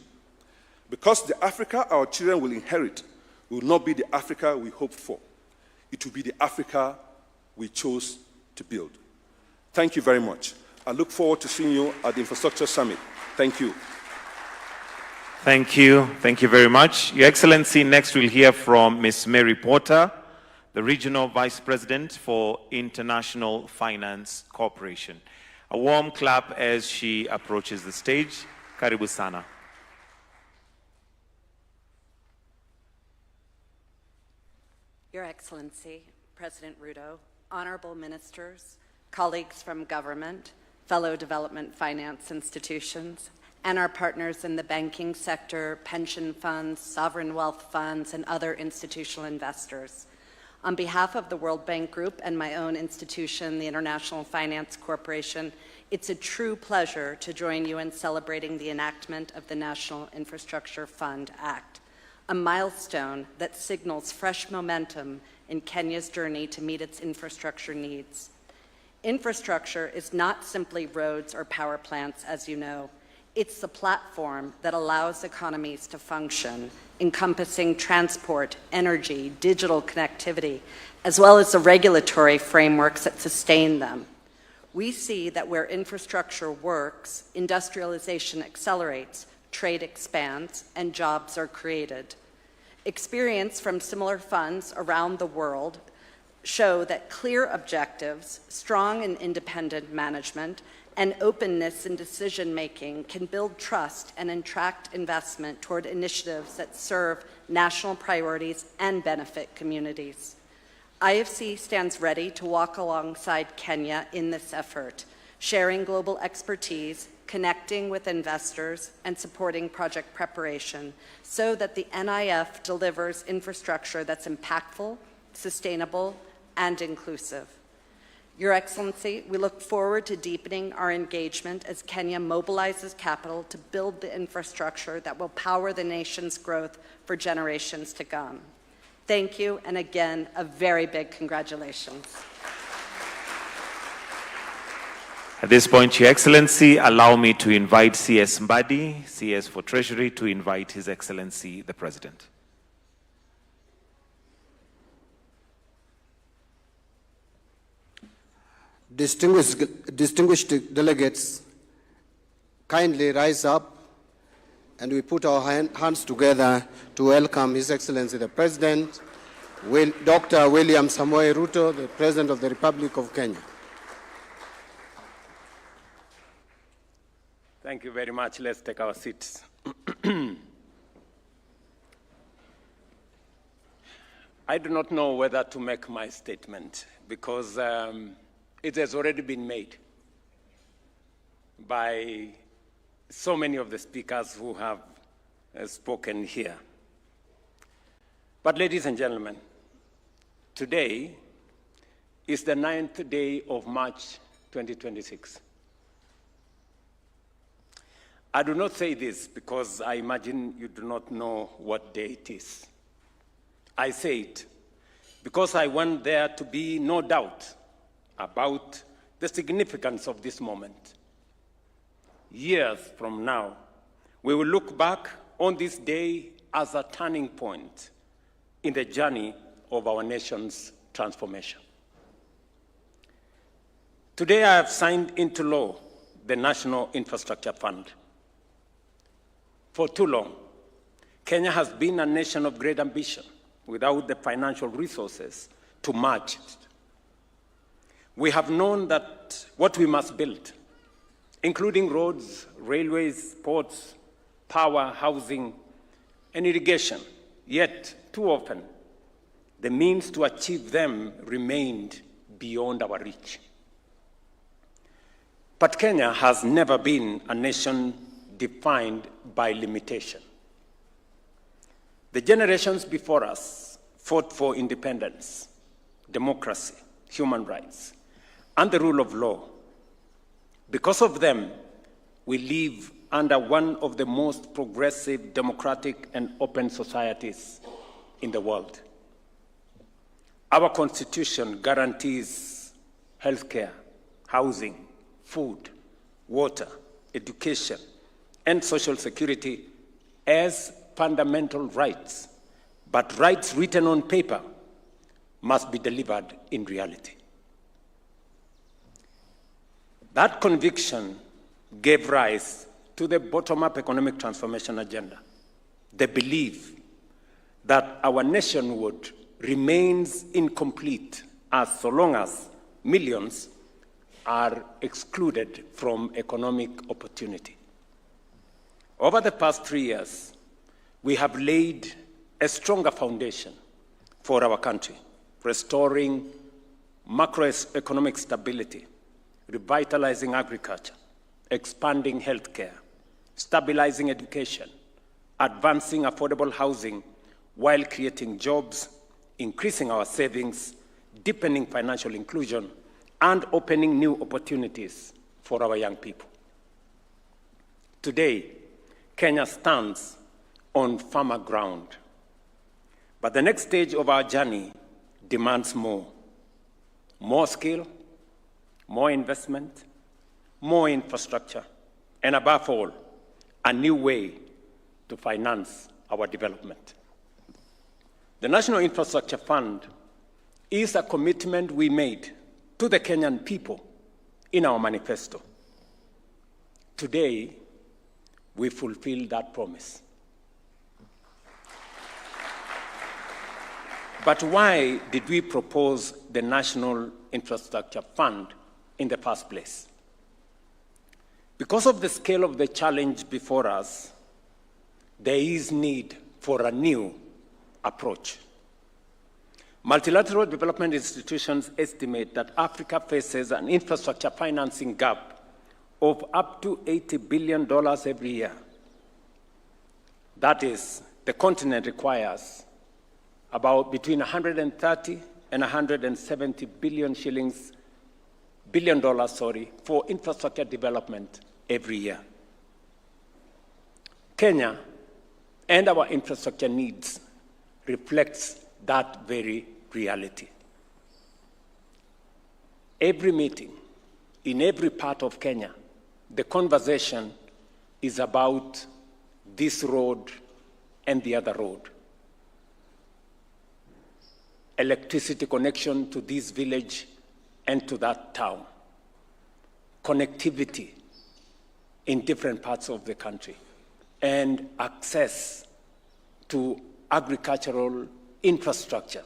Because the Africa our children will inherit will not be the Africa we hoped for. It will be the Africa we chose to build. Thank you very much. I look forward to seeing you at the Infrastructure Summit. Thank you. Thank you. Thank you very much. Your Excellency, next we'll hear from Ms. Mary Porter, the Regional Vice President for International Finance Corporation. A warm clap as she approaches the stage. Karibu sana. Your Excellency, President Ruto, honorable ministers, colleagues from government, fellow development finance institutions, and our partners in the banking sector, pension funds, sovereign wealth funds, and other institutional investors. On behalf of the World Bank Group and my own institution, the International Finance Corporation, it's a true pleasure to join you in celebrating the enactment of the National Infrastructure Fund Act, a milestone that signals fresh momentum in Kenya's journey to meet its infrastructure needs. Infrastructure is not simply roads or power plants, as you know. It's the platform that allows economies to function, encompassing transport, energy, digital connectivity, as well as the regulatory frameworks that sustain them. We see that where infrastructure works, industrialization accelerates, trade expands, and jobs are created. Experience from similar funds around the world show that clear objectives, strong and independent management, and openness in decision-making can build trust and attract investment toward initiatives that serve national priorities and benefit communities. IFC stands ready to walk alongside Kenya in this effort, sharing global expertise, connecting with investors, and supporting project preparation so that the NIF delivers infrastructure that's impactful, sustainable, and inclusive. Your Excellency, we look forward to deepening our engagement as Kenya mobilizes capital to build the infrastructure that will power the nation's growth for generations to come. Thank you, and again, a very big congratulations. At this point, Your Excellency, allow me to invite CS Mbadi, CS for Treasury, to invite His Excellency, the President. Distinguished delegates, kindly rise up and we put our hands together to welcome His Excellency the President, Dr. William Samoei Ruto, the President of the Republic of Kenya. Thank you very much. Let's take our seats. I do not know whether to make my statement because it has already been made by so many of the speakers who have spoken here. But ladies and gentlemen, today is the 9th day of March 2026. I do not say this because I imagine you do not know what day it is. I say it because I want there to be no doubt about the significance of this moment. Years from now, we will look back on this day as a turning point in the journey of our nation's transformation. Today, I have signed into law the National Infrastructure Fund. For too long, Kenya has been a nation of great ambition without the financial resources to match it. We have known that what we must build, including roads, railways, ports, power, housing, and irrigation, yet too often, the means to achieve them remained beyond our reach. But Kenya has never been a nation defined by limitation. The generations before us fought for independence, democracy, human rights, and the rule of law. Because of them, we live under one of the most progressive, democratic, and open societies in the world. Our Constitution guarantees healthcare, housing, food, water, education, and social security as fundamental rights, but rights written on paper must be delivered in reality. That conviction gave rise to the bottom-up economic transformation agenda, the belief that our nationhood remains incomplete as so long as millions are excluded from economic opportunity. Over the past 3 years, we have laid a stronger foundation for our country, restoring macroeconomic stability, revitalizing agriculture, expanding healthcare, stabilizing education, advancing affordable housing while creating jobs, increasing our savings, deepening financial inclusion, and opening new opportunities for our young people. Today, Kenya stands on firmer ground, but the next stage of our journey demands more skill, more investment, more infrastructure, and above all, a new way to finance our development. The National Infrastructure Fund is a commitment we made to the Kenyan people in our manifesto. Today, we fulfill that promise. But why did we propose the National Infrastructure Fund in the first place? Because of the scale of the challenge before us, there is need for a new approach. Multilateral development institutions estimate that Africa faces an infrastructure financing gap of up to $80 billion every year. That is, the continent requires about between 130 and 170 billion dollars for infrastructure development every year. Kenya and our infrastructure needs reflects that very reality. Every meeting, in every part of Kenya, the conversation is about this road and the other road. Electricity connection to this village and to that town. Connectivity in different parts of the country. And access to agricultural infrastructure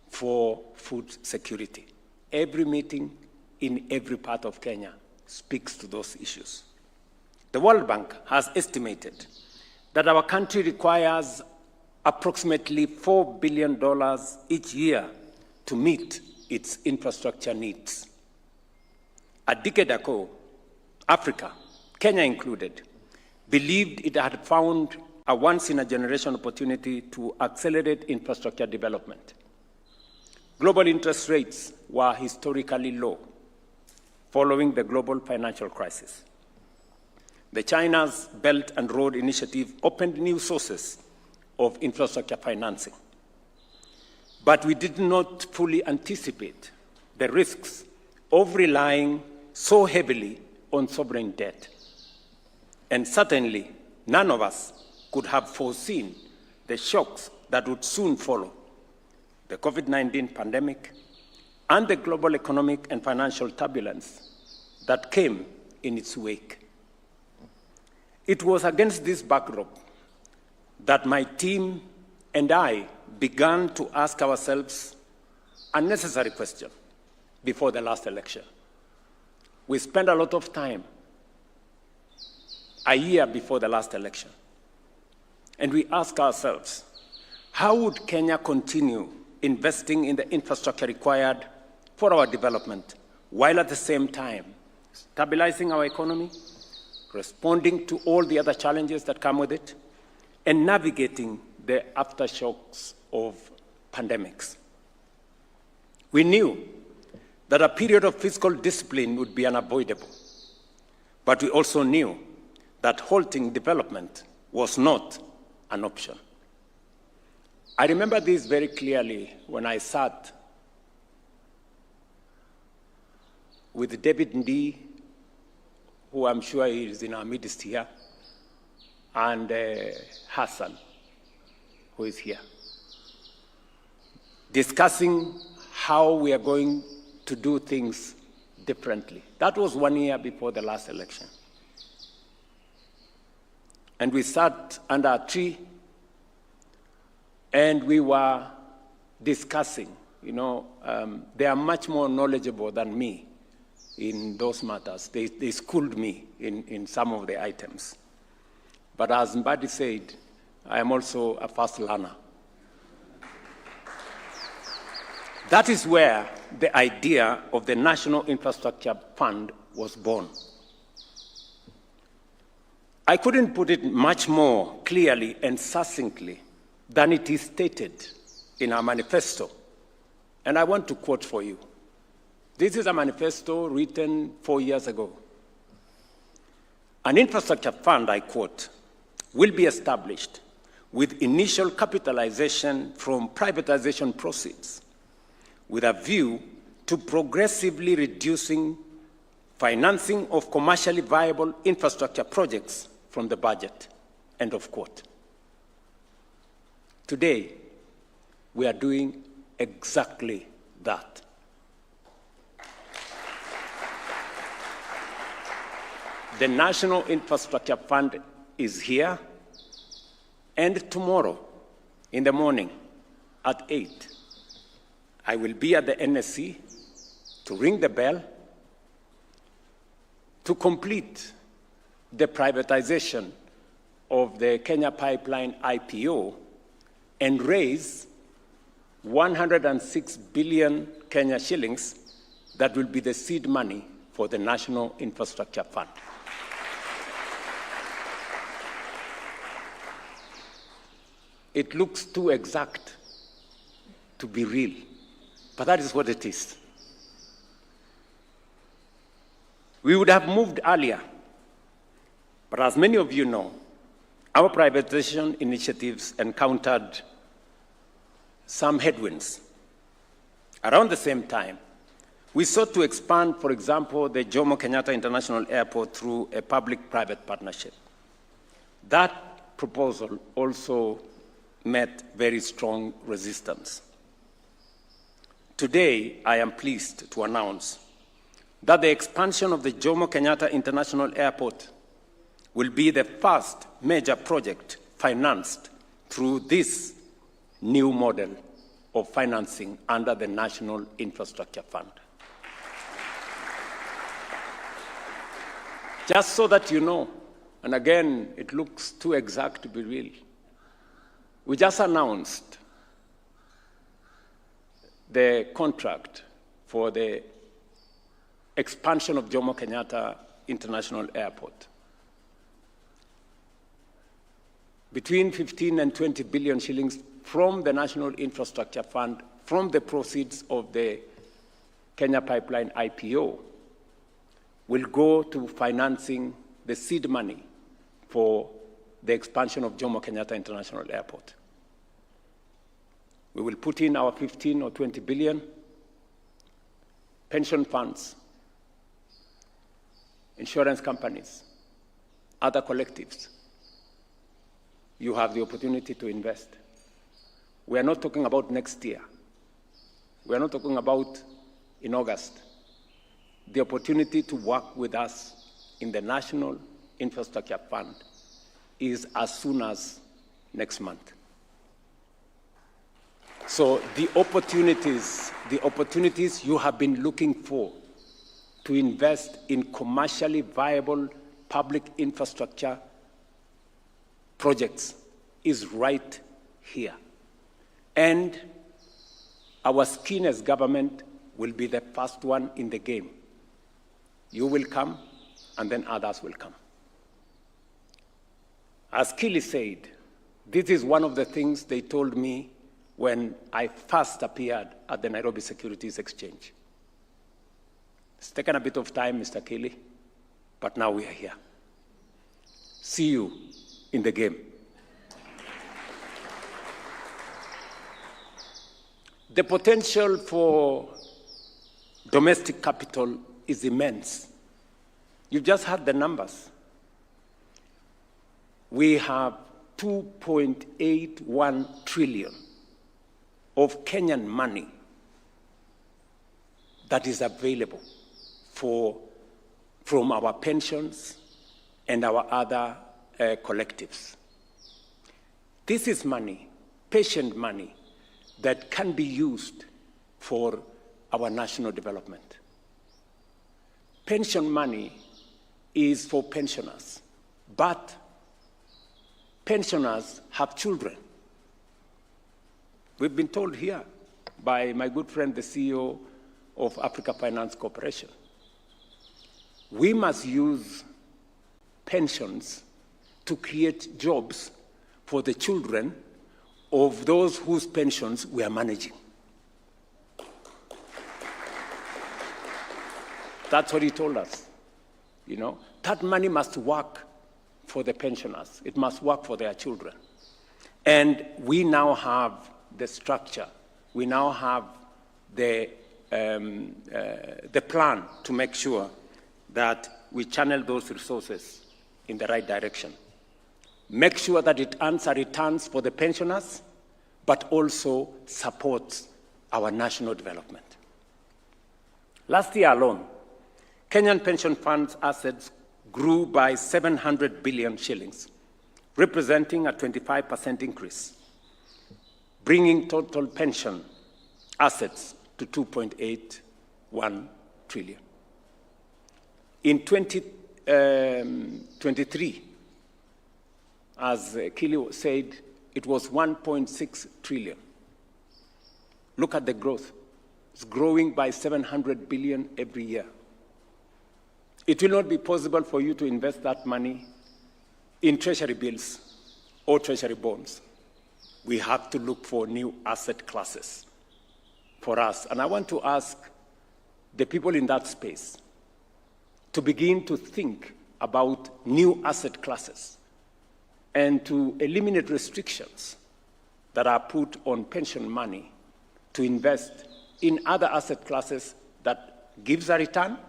for food security. Every meeting in every part of Kenya speaks to those issues. The World Bank has estimated that our country requires approximately $4 billion each year to meet its infrastructure needs. A decade ago, Africa, Kenya included, believed it had found a once-in-a-generation opportunity to accelerate infrastructure development. Global interest rates were historically low following the global financial crisis. The China's Belt and Road Initiative opened new sources of infrastructure financing. But we did not fully anticipate the risks of relying so heavily on sovereign debt. And certainly, none of us could have foreseen the shocks that would soon follow: the COVID-19 pandemic and the global economic and financial turbulence that came in its wake. It was against this backdrop that my team and I began to ask ourselves a necessary question before the last election. We spent a lot of time a year before the last election, and we asked ourselves, how would Kenya continue investing in the infrastructure required for our development, while at the same time stabilizing our economy, responding to all the other challenges that come with it, and navigating the aftershocks of pandemics? We knew that a period of fiscal discipline would be unavoidable, but we also knew that halting development was not an option. I remember this very clearly when I sat with David Ndii, who I'm sure is in our midst here, and Hassan, who is here, discussing how we are going to do things differently. That was 1 year before the last election. And we sat under a tree and we were discussing, they are much more knowledgeable than me in those matters. They schooled me in some of the items. But as Mbadi said, I am also a fast learner. That is where the idea of the National Infrastructure Fund was born. I couldn't put it much more clearly and succinctly than it is stated in our manifesto. And I want to quote for you. This is a manifesto written 4 years ago. An infrastructure fund, I quote, will be established with initial capitalization from privatization proceeds, with a view to progressively reducing financing of commercially viable infrastructure projects from the budget, end of quote. Today, we are doing exactly that. The National Infrastructure Fund is here, and tomorrow in the morning at 8, I will be at the NSC to ring the bell to complete the privatization of the Kenya Pipeline IPO and raise 106 billion Kenya shillings that will be the seed money for the National Infrastructure Fund. It looks too exact to be real, but that is what it is. We would have moved earlier, but as many of you know, our privatization initiatives encountered some headwinds. Around the same time, we sought to expand, for example, the Jomo Kenyatta International Airport through a public-private partnership. That proposal also met very strong resistance. Today, I am pleased to announce that the expansion of the Jomo Kenyatta International Airport will be the first major project financed through this new model of financing under the National Infrastructure Fund. Just so that you know, and again, it looks too exact to be real, we just announced the contract for the expansion of Jomo Kenyatta International Airport. Between 15 and 20 billion shillings from the National Infrastructure Fund, from the proceeds of the Kenya Pipeline IPO, will go to financing the seed money for the expansion of Jomo Kenyatta International Airport. We will put in our 15 or 20 billion, pension funds, insurance companies, other collectives. You have the opportunity to invest. We are not talking about next year. We are not talking about in August. The opportunity to work with us in the National Infrastructure Fund is as soon as next month. So the opportunities you have been looking for to invest in commercially viable public infrastructure projects is right here. And our skin as government will be the first one in the game. You will come, and then others will come. As Kili said, this is one of the things they told me when I first appeared at the Nairobi Securities Exchange. It's taken a bit of time, Mr. Kili, but now we are here. See you in the game. The potential for domestic capital is immense. You've just heard the numbers. We have 2.81 trillion of Kenyan money that is available from our pensions and our other collectives. This is money patient money that can be used for our national development. Pension money is for pensioners, but pensioners have children. We've been told here by my good friend, the CEO of Africa Finance Corporation, we must use pensions to create jobs for the children of those whose pensions we are managing. That's what he told us. You know, that money must work for the pensioners. It must work for their children. And we now have the structure. We now have the plan to make sure that we channel those resources in the right direction. Make sure that it earns a returns for the pensioners, but also supports our national development. Last year alone, Kenyan pension funds assets grew by 700 billion shillings, representing a 25% increase, bringing total pension assets to 2.81 trillion. In 2023, as Kili said, it was 1.6 trillion. Look at the growth. It's growing by 700 billion every year. It will not be possible for you to invest that money in treasury bills or treasury bonds. We have to look for new asset classes for us. And I want to ask the people in that space to begin to think about new asset classes and to eliminate restrictions that are put on pension money to invest in other asset classes that gives a return,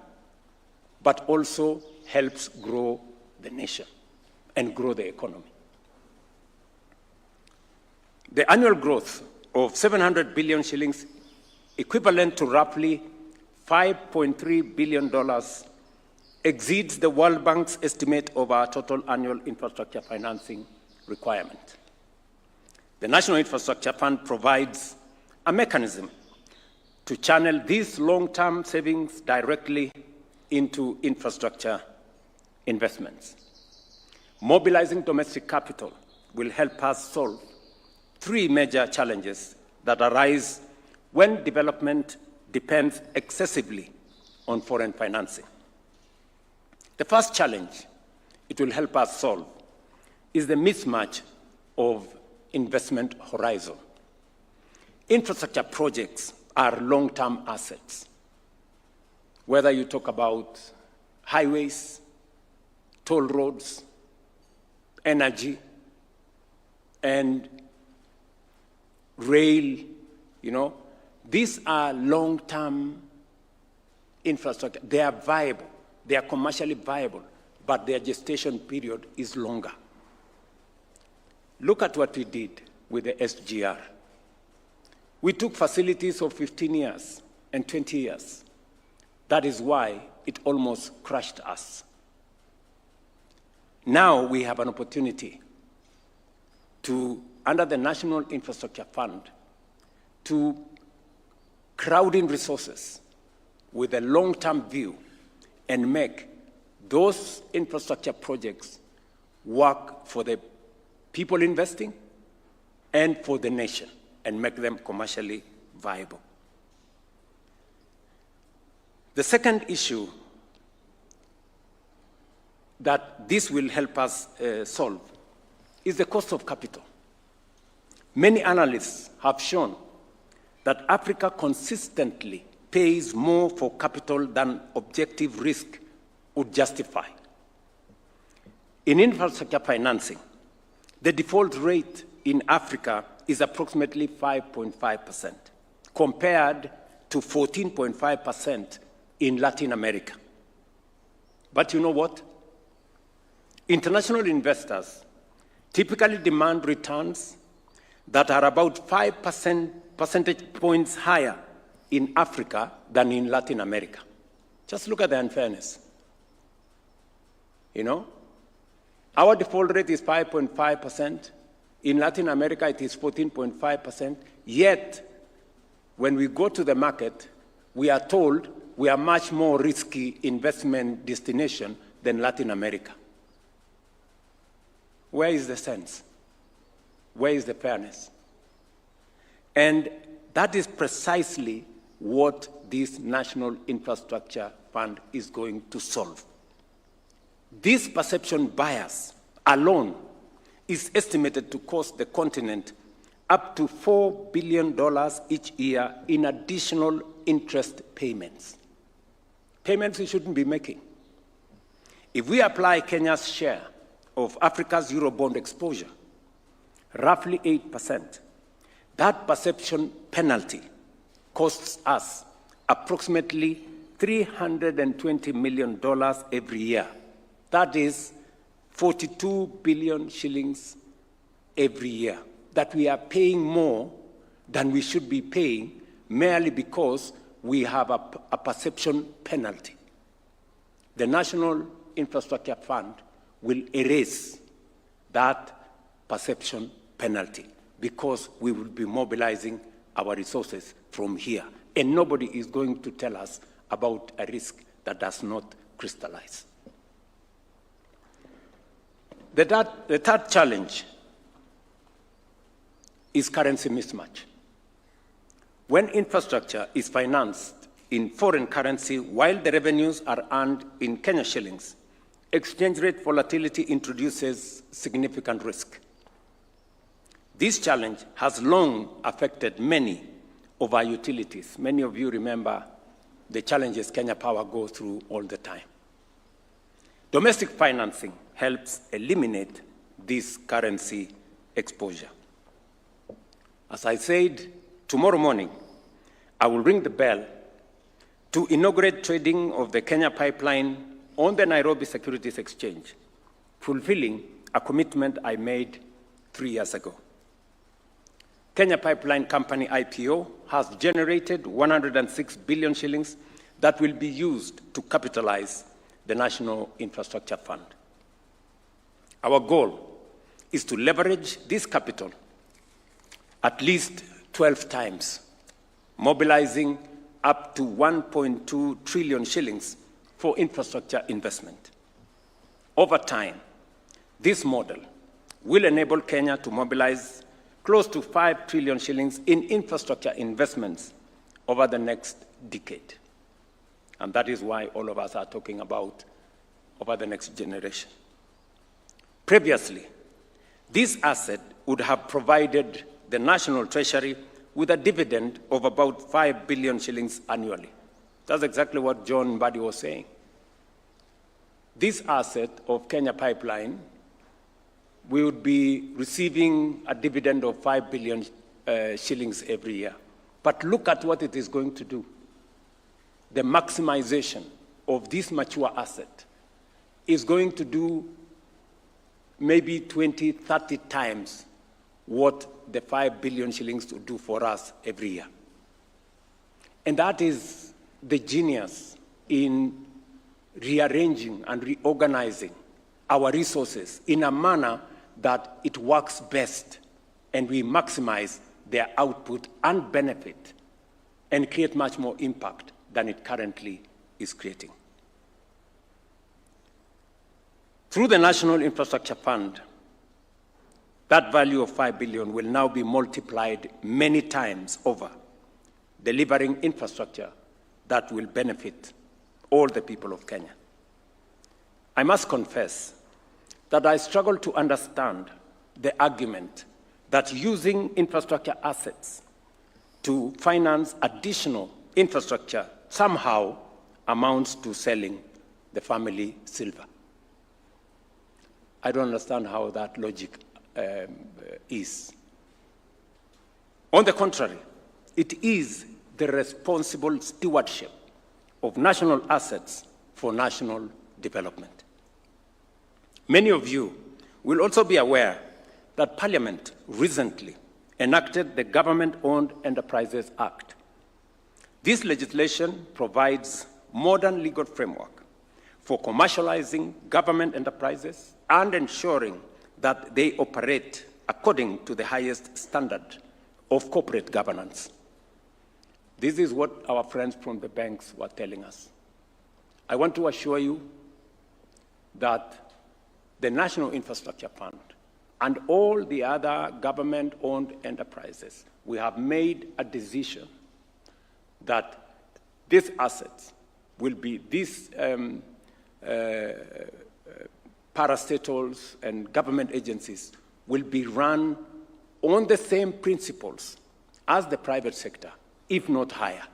but also helps grow the nation and grow the economy. The annual growth of 700 billion shillings, equivalent to roughly $5.3 billion, exceeds the World Bank's estimate of our total annual infrastructure financing requirement. The National Infrastructure Fund provides a mechanism to channel these long-term savings directly into infrastructure investments. Mobilizing domestic capital will help us solve three major challenges that arise when development depends excessively on foreign financing. The first challenge it will help us solve is the mismatch of investment horizon. Infrastructure projects are long-term assets. Whether you talk about highways, toll roads, energy, and rail, these are long-term infrastructure. They are viable. They are commercially viable, but their gestation period is longer. Look at what we did with the SGR. We took facilities of 15 years and 20 years. That is why it almost crushed us. Now we have an opportunity to, under the National Infrastructure Fund, to crowd in resources with a long-term view and make those infrastructure projects work for the people investing and for the nation and make them commercially viable. The second issue that this will help us solve is the cost of capital. Many analysts have shown that Africa consistently pays more for capital than objective risk would justify. In infrastructure financing, the default rate in Africa is approximately 5.5%, compared to 14.5% in Latin America. But you know what? International investors typically demand returns that are about 5 percentage points higher in Africa than in Latin America. Just look at the unfairness. Our default rate is 5.5%. In Latin America, it is 14.5%. Yet, when we go to the market, we are told we are much more risky investment destination than Latin America. Where is the sense? Where is the fairness? And that is precisely what this National Infrastructure Fund is going to solve. This perception bias alone is estimated to cost the continent up to $4 billion each year in additional interest payments. Payments we shouldn't be making. If we apply Kenya's share of Africa's Eurobond exposure, roughly 8%, that perception penalty costs us approximately $320 million every year. That is 42 billion shillings every year that we are paying more than we should be paying merely because we have a perception penalty. The National Infrastructure Fund will erase that perception penalty because we will be mobilizing our resources from here. And nobody is going to tell us about a risk that does not crystallize. The third challenge is currency mismatch. When infrastructure is financed in foreign currency while the revenues are earned in Kenya shillings, exchange rate volatility introduces significant risk. This challenge has long affected many of our utilities. Many of you remember the challenges Kenya Power goes through all the time. Domestic financing helps eliminate this currency exposure. As I said, tomorrow morning, I will ring the bell to inaugurate trading of the Kenya pipeline on the Nairobi Securities Exchange, fulfilling a commitment I made 3 years ago. Kenya Pipeline Company IPO has generated 106 billion shillings that will be used to capitalize the National Infrastructure Fund. Our goal is to leverage this capital at least 12 times, mobilizing up to 1.2 trillion shillings for infrastructure investment. Over time, this model will enable Kenya to mobilize close to 5 trillion shillings in infrastructure investments over the next decade. And that is why all of us are talking about over the next generation. Previously, this asset would have provided the National Treasury with a dividend of about 5 billion shillings annually. That's exactly what John Mbadi was saying. This asset of Kenya Pipeline, we would be receiving a dividend of 5 billion shillings every year. But look at what it is going to do. The maximization of this mature asset is going to do maybe 20, 30 times what the 5 billion shillings would do for us every year. And that is the genius in rearranging and reorganizing our resources in a manner that it works best and we maximize their output and benefit and create much more impact than it currently is creating. Through the National Infrastructure Fund, that value of 5 billion will now be multiplied many times over, delivering infrastructure that will benefit all the people of Kenya. I must confess that I struggle to understand the argument that using infrastructure assets to finance additional infrastructure somehow amounts to selling the family silver. I don't understand how that logic is. On the contrary, it is the responsible stewardship of national assets for national development. Many of you will also be aware that Parliament recently enacted the Government-Owned Enterprises Act. This legislation provides modern legal framework for commercializing government enterprises and ensuring that they operate according to the highest standard of corporate governance. This is what our friends from the banks were telling us. I want to assure you that the National Infrastructure Fund and all the other government-owned enterprises, we have made a decision that these assets will be, these parastatals and government agencies will be run on the same principles as the private sector, if not higher.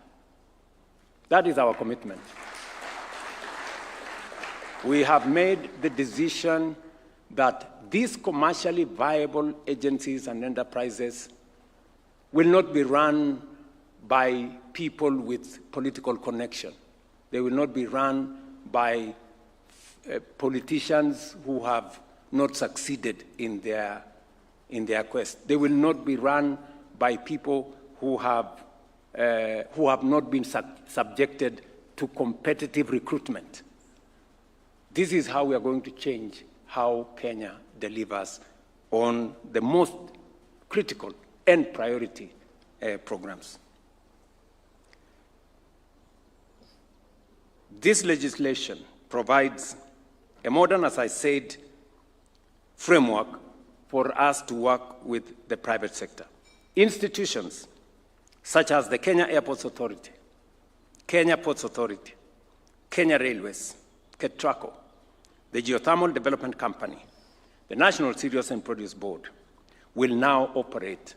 That is our commitment. We have made the decision that these commercially viable agencies and enterprises will not be run by people with political connection. They will not be run by politicians who have not succeeded in their quest. They will not be run by people who have not been subjected to competitive recruitment. This is how we are going to change how Kenya delivers on the most critical and priority programs. This legislation provides a modern, as I said, framework for us to work with the private sector. Institutions such as the Kenya Airports Authority, Kenya Ports Authority, Kenya Railways, KETRACO, the Geothermal Development Company, the National Cereals and Produce Board, will now operate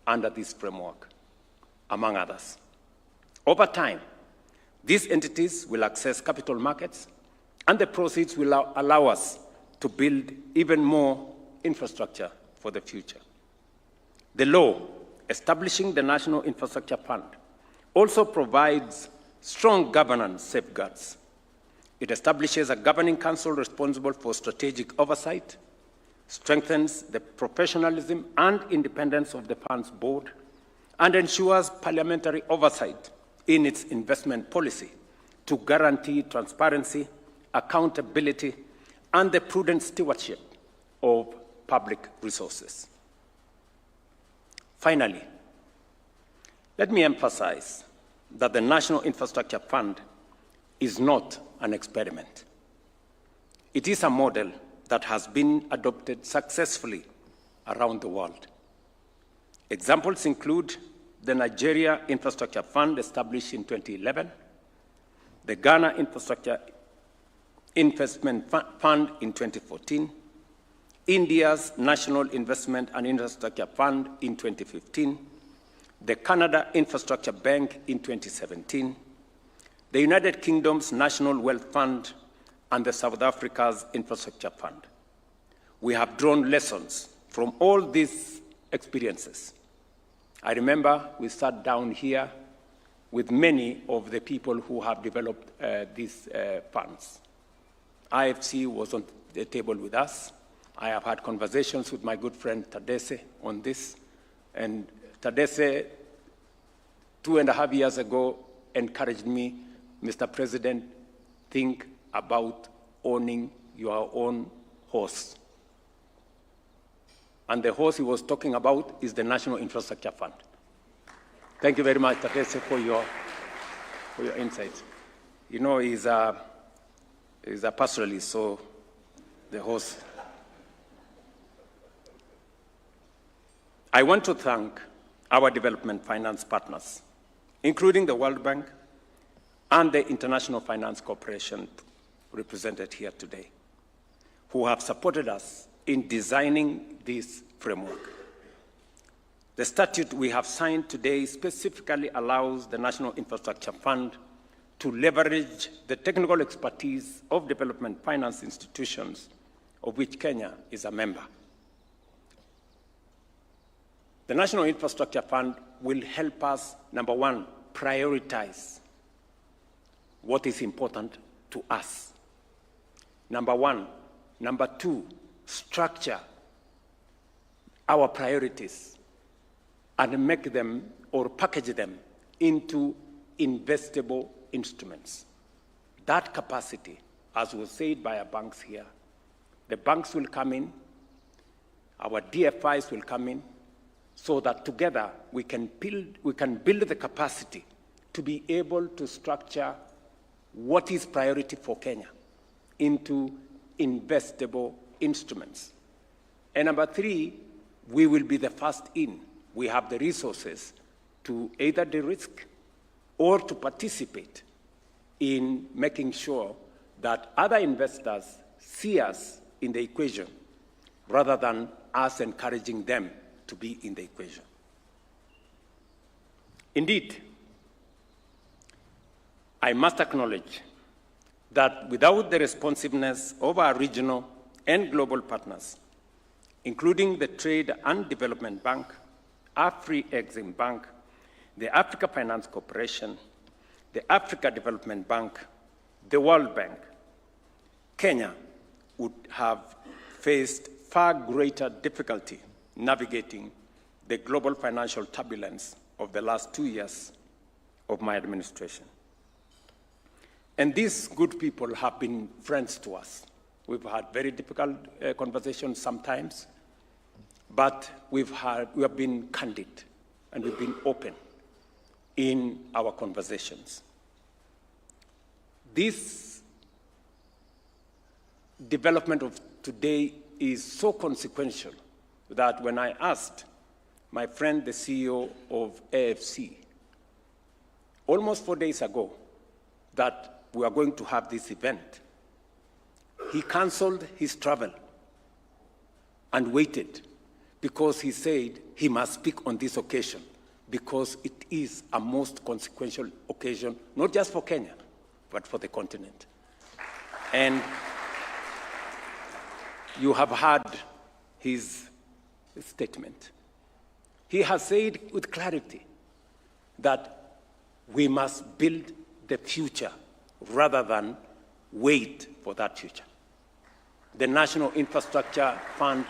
under this framework, among others. Over time, these entities will access capital markets, and the proceeds will allow us to build even more infrastructure for the future. The law establishing the National Infrastructure Fund also provides strong governance safeguards. It establishes a governing council responsible for strategic oversight, strengthens the professionalism and independence of the fund's board, and ensures parliamentary oversight in its investment policy to guarantee transparency, accountability, and the prudent stewardship of public resources. Finally, let me emphasize that the National Infrastructure Fund is not an experiment. It is a model that has been adopted successfully around the world. Examples include the Nigeria Infrastructure Fund established in 2011, the Ghana Infrastructure Investment Fund in 2014, India's National Investment and Infrastructure Fund in 2015, the Canada Infrastructure Bank in 2017, the United Kingdom's National Wealth Fund, and the South Africa's Infrastructure Fund. We have drawn lessons from all these experiences. I remember we sat down here with many of the people who have developed these funds. IFC was on the table with us. I have had conversations with my good friend Tadesse on this, and Tadesse, 2.5 years ago, encouraged me, Mr. President, think about owning your own horse. And the horse he was talking about is the National Infrastructure Fund. Thank you very much, Tadesse, for your insights. You know, he's a pastoralist, so the horse. I want to thank our development finance partners, including the World Bank and the International Finance Corporation represented here today, who have supported us in designing this framework. The statute we have signed today specifically allows the National Infrastructure Fund to leverage the technical expertise of development finance institutions, of which Kenya is a member. The National Infrastructure Fund will help us, number one, prioritize what is important to us. Number one. Number two, structure our priorities and make them or package them into investable instruments. That capacity, as was said by our banks here, the banks will come in our DFIs will come in, so that together we can build the capacity to be able to structure what is priority for Kenya into investable instruments. And number three, we will be the first in. We have the resources to either de-risk or to participate in making sure that other investors see us in the equation rather than us encouraging them to be in the equation. Indeed, I must acknowledge that without the responsiveness of our regional and global partners, including the Trade and Development Bank, Afri-Exim Bank, the Africa Finance Corporation, the Africa Development Bank, the World Bank, Kenya would have faced far greater difficulty navigating the global financial turbulence of the last 2 years of my administration. And these good people have been friends to us. We've had very difficult conversations sometimes, but we have been candid and we've been open in our conversations. This development of today is so consequential that when I asked my friend, the CEO of AFC, almost 4 days ago, that we are going to have this event, he canceled his travel and waited because he said he must speak on this occasion because it is a most consequential occasion, not just for Kenya, but for the continent. And you have heard his statement. He has said with clarity that we must build the future rather than wait for that future. The National Infrastructure Fund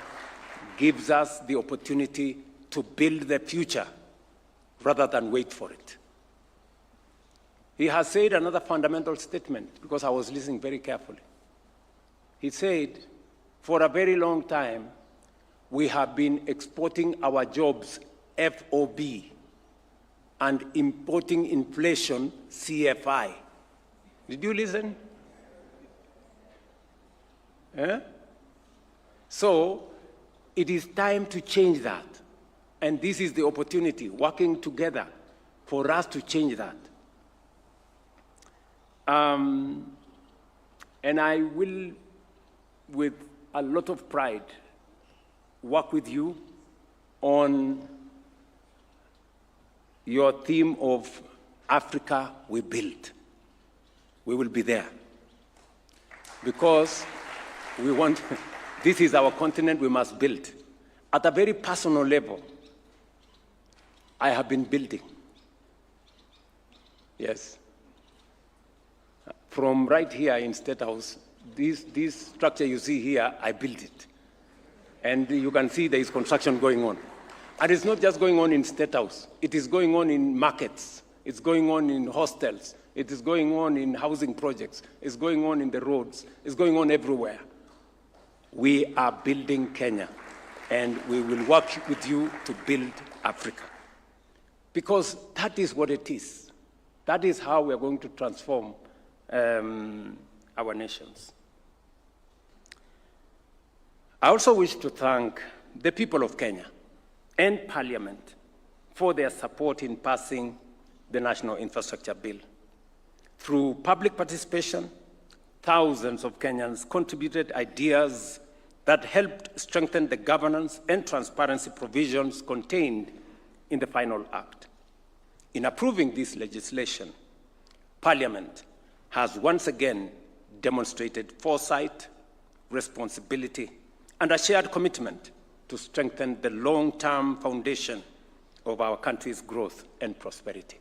gives us the opportunity to build the future rather than wait for it. He has said another fundamental statement, because I was listening very carefully. He said, for a very long time, we have been exporting our jobs FOB and importing inflation CFI. Did you listen? So it is time to change that. And this is the opportunity, working together, for us to change that. And I will, with a lot of pride, work with you on your theme of Africa we build. We will be there. Because we want, this is our continent we must build. At a very personal level, I have been building. Yes. From right here in State House, this structure you see here, I built it. And you can see there is construction going on. And it's not just going on in State House. It is going on in markets. It's going on in hostels. It is going on in housing projects. It's going on in the roads. It's going on everywhere. We are building Kenya, and we will work with you to build Africa. Because that is what it is. That is how we are going to transform our nations. I also wish to thank the people of Kenya and Parliament for their support in passing the National Infrastructure Bill. Through public participation, thousands of Kenyans contributed ideas that helped strengthen the governance and transparency provisions contained in the final act. In approving this legislation, Parliament has once again demonstrated foresight, responsibility, and a shared commitment to strengthen the long-term foundation of our country's growth and prosperity.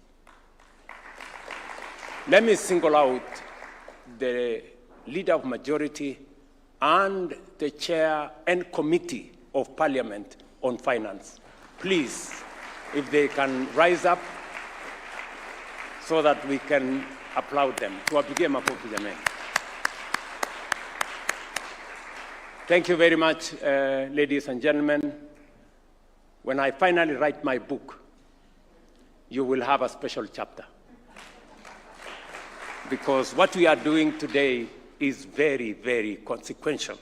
Let me single out the Leader of Majority and the Chair and Committee of Parliament on Finance. Please, if they can rise up so that we can applaud them. Tuwapigie makofi jameni. Thank you very much, ladies and gentlemen. When I finally write my book, you will have a special chapter. Because what we are doing today is very, very consequential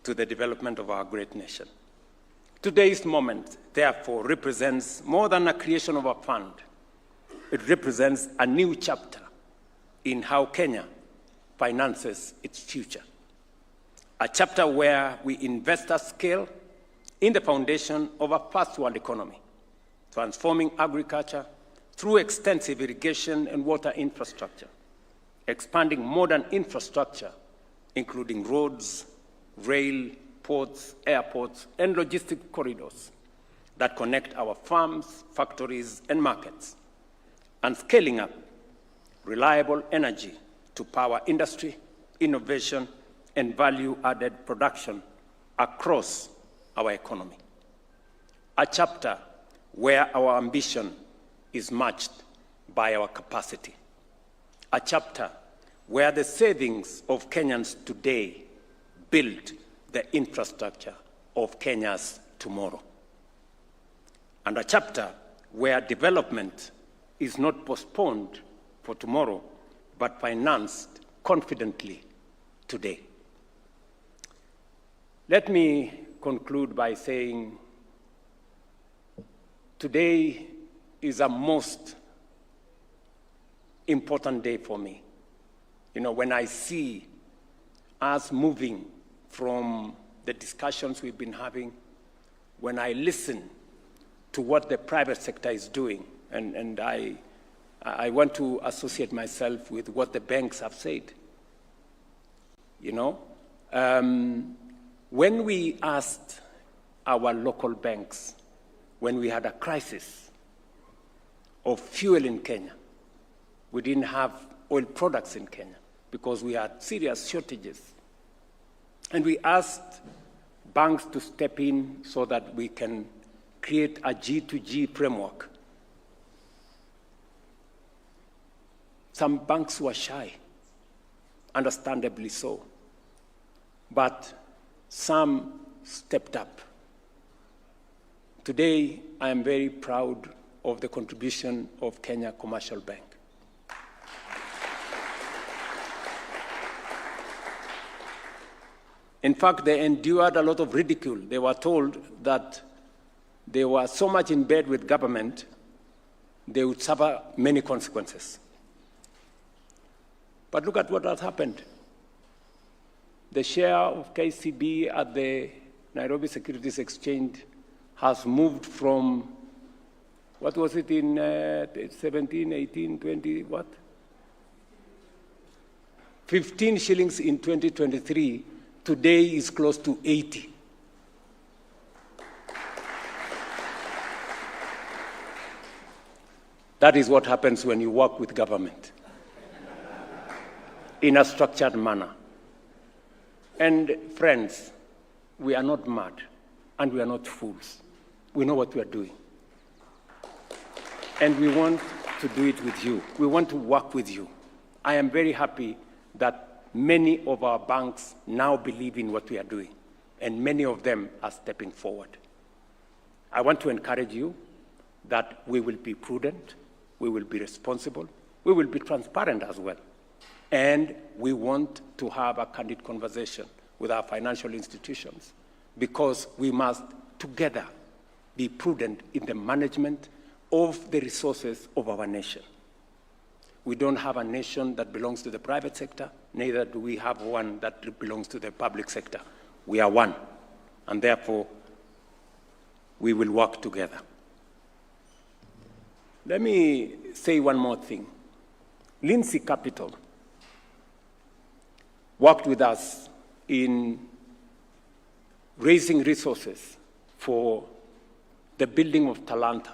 to the development of our great nation. Today's moment, therefore, represents more than a creation of a fund. It represents a new chapter in how Kenya finances its future. A chapter where we invest at scale in the foundation of a first-world economy, transforming agriculture through extensive irrigation and water infrastructure, expanding modern infrastructure, including roads, rail, ports, airports, and logistic corridors that connect our farms, factories, and markets, and scaling up reliable energy to power industry, innovation, and value-added production across our economy. A chapter where our ambition is matched by our capacity. A chapter where the savings of Kenyans today build the infrastructure of Kenya's tomorrow. And a chapter where development is not postponed for tomorrow, but financed confidently today. Let me conclude by saying today is a most important day for me. You know, when I see us moving from the discussions we've been having, when I listen to what the private sector is doing, and I want to associate myself with what the banks have said. You know, when we asked our local banks, when we had a crisis of fuel in Kenya, we didn't have oil products in Kenya because we had serious shortages. And we asked banks to step in so that we can create a G2G framework. Some banks were shy, understandably so, but some stepped up. Today, I am very proud of the contribution of Kenya Commercial Bank. In fact, they endured a lot of ridicule. They were told that they were so much in bed with government, they would suffer many consequences. But look at what has happened. The share of KCB at the Nairobi Securities Exchange has moved from, what was it in 17, 18, 20, what? 15 shillings in 2023. Today is close to 80. That is what happens when you work with government in a structured manner. And friends, we are not mad and we are not fools. We know what we are doing. And we want to do it with you. We want to work with you. I am very happy that many of our banks now believe in what we are doing, and many of them are stepping forward. I want to encourage you that we will be prudent, we will be responsible, we will be transparent as well. And we want to have a candid conversation with our financial institutions because we must together be prudent in the management of the resources of our nation. We don't have a nation that belongs to the private sector, neither do we have one that belongs to the public sector. We are one, and therefore we will work together. Let me say one more thing. Lindsay Capital worked with us in raising resources for the building of Talanta,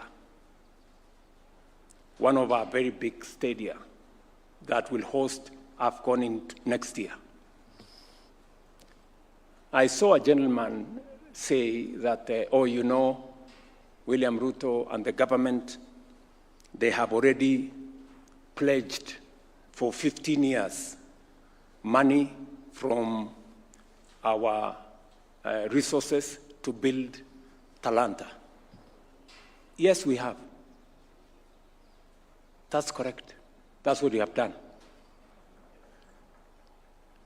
one of our very big stadia that will host AFCON next year. I saw a gentleman say that, William Ruto and the government, they have already pledged for 15 years money from our resources to build Talanta. Yes, we have. That's correct. That's what we have done.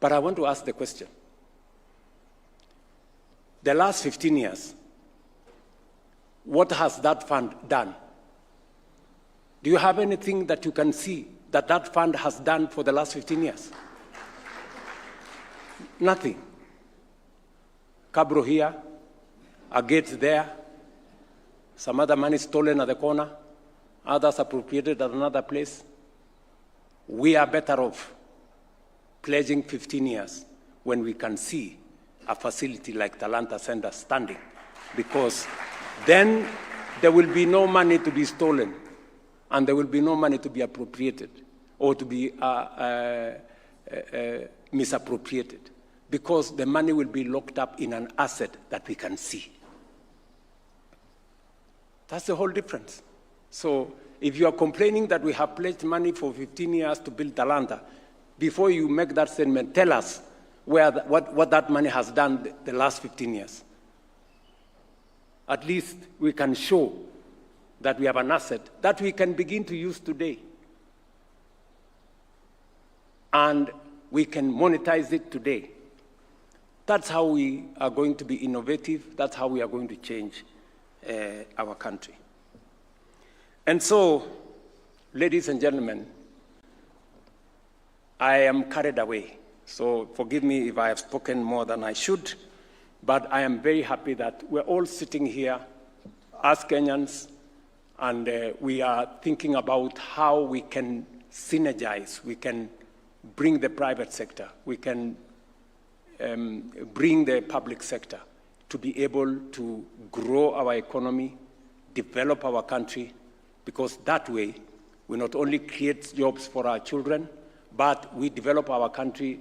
But I want to ask the question. The last 15 years, what has that fund done? Do you have anything that you can see that that fund has done for the last 15 years? Nothing. Cabro here, a gate there, some other money stolen at the corner, others appropriated at another place. We are better off pledging 15 years when we can see a facility like Talanta Center standing, because then there will be no money to be stolen and there will be no money to be appropriated or to be misappropriated, because the money will be locked up in an asset that we can see. That's the whole difference. So if you are complaining that we have pledged money for 15 years to build Talanta, before you make that statement, tell us what that money has done the last 15 years. At least we can show that we have an asset that we can begin to use today. And we can monetize it today. That's how we are going to be innovative. That's how we are going to change our country. And so, ladies and gentlemen, I am carried away. So forgive me if I have spoken more than I should, but I am very happy that we're all sitting here as Kenyans, and we are thinking about how we can synergize, we can bring the private sector, we can bring the public sector to be able to grow our economy, develop our country, because that way we not only create jobs for our children, but we develop our country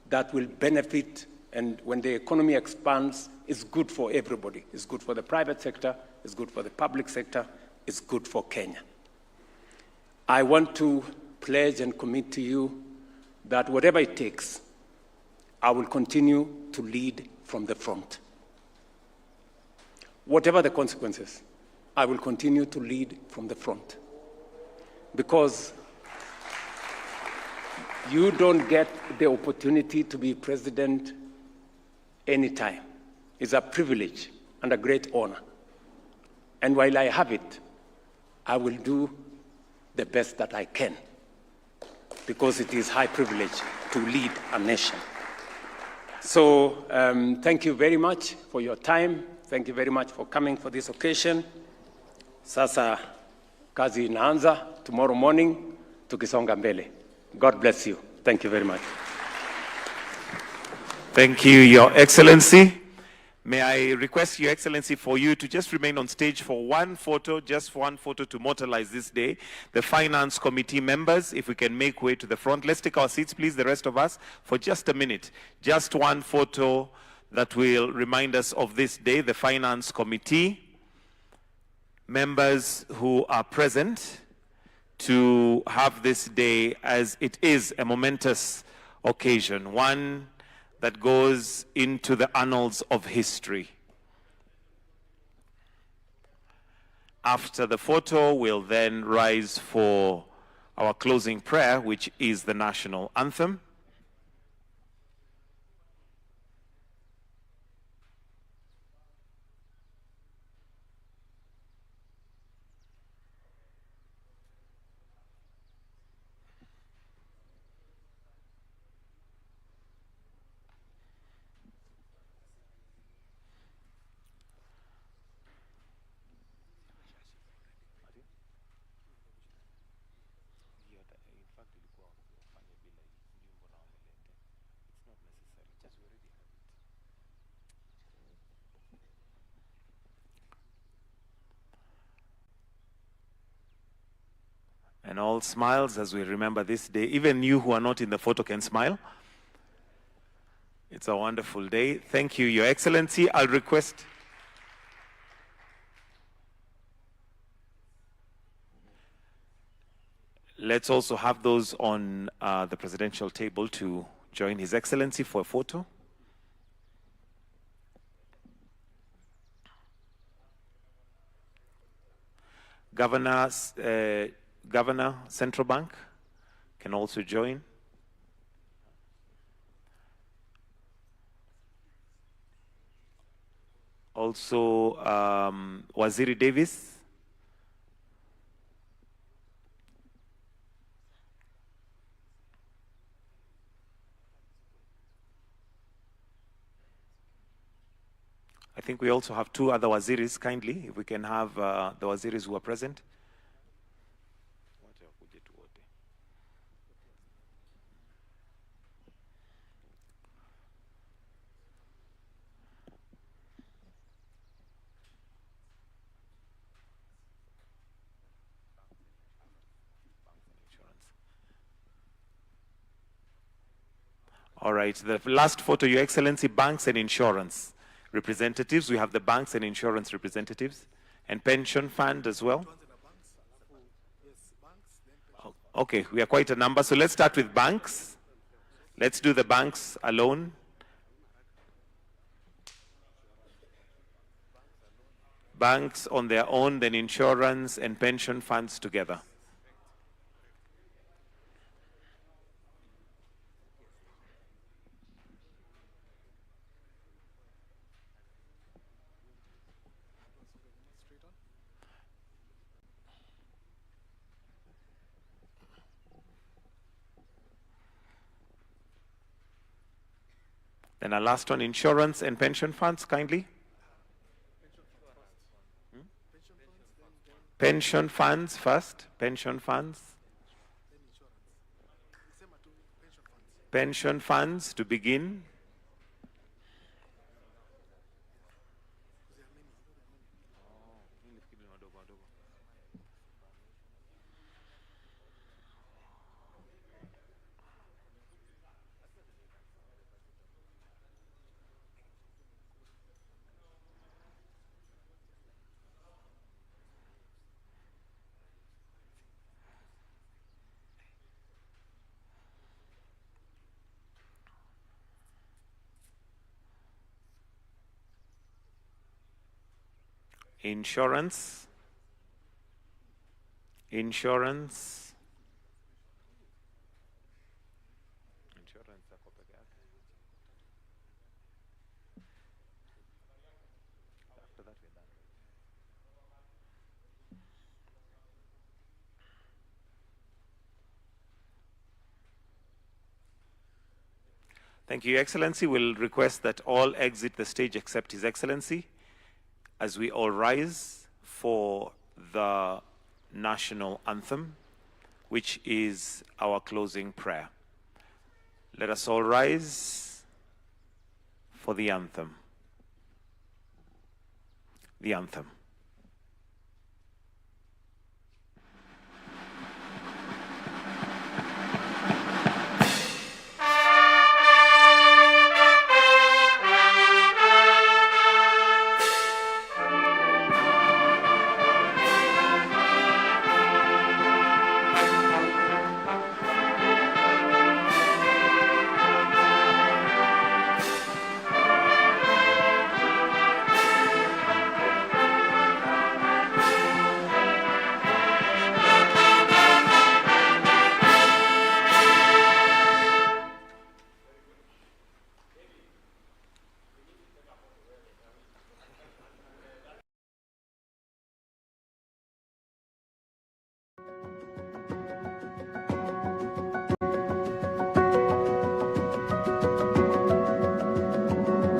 that will benefit, and when the economy expands, it's good for everybody. It's good for the private sector, it's good for the public sector, it's good for Kenya. I want to pledge and commit to you that whatever it takes, I will continue to lead from the front. Whatever the consequences, I will continue to lead from the front. Because you don't get the opportunity to be president anytime. It's a privilege and a great honor. And while I have it, I will do the best that I can, because it is high privilege to lead a nation. So thank you very much for your time. Thank you very much for coming for this occasion. Sasa kazi inaanza tomorrow morning tukisonga mbele. God bless you. Thank you very much. Thank you, Your Excellency. May I request, Your Excellency, for you to just remain on stage for one photo, just one photo to immortalize this day. The Finance Committee members, if we can make way to the front. Let's take our seats, please, the rest of us, for just a minute. Just one photo that will remind us of this day. The Finance Committee members who are present to have this day, as it is a momentous occasion, one that goes into the annals of history. After the photo, we'll then rise for our closing prayer, which is the national anthem. And all smiles as we remember this day. Even you who are not in the photo can smile. It's a wonderful day. Thank you, Your Excellency. I'll request. Let's also have those on the presidential table to join His Excellency for a photo. Governor, Central Bank can also join. Also, Waziri Davis. I think we also have two other waziris, kindly, if we can have the waziris who are present. All right, the last photo, Your Excellency, banks and insurance representatives. We have the banks and insurance representatives and pension fund as well. Okay, we are quite a number. So let's start with banks. Let's do the banks alone. Banks on their own, then insurance and pension funds together. Then our last one, insurance and pension funds, kindly. Pension funds first, pension funds. Pension funds to begin. Insurance. Thank you, Your Excellency. We'll request that all exit the stage except His Excellency as we all rise for the national anthem, which is our closing prayer. Let us all rise for the anthem. The anthem.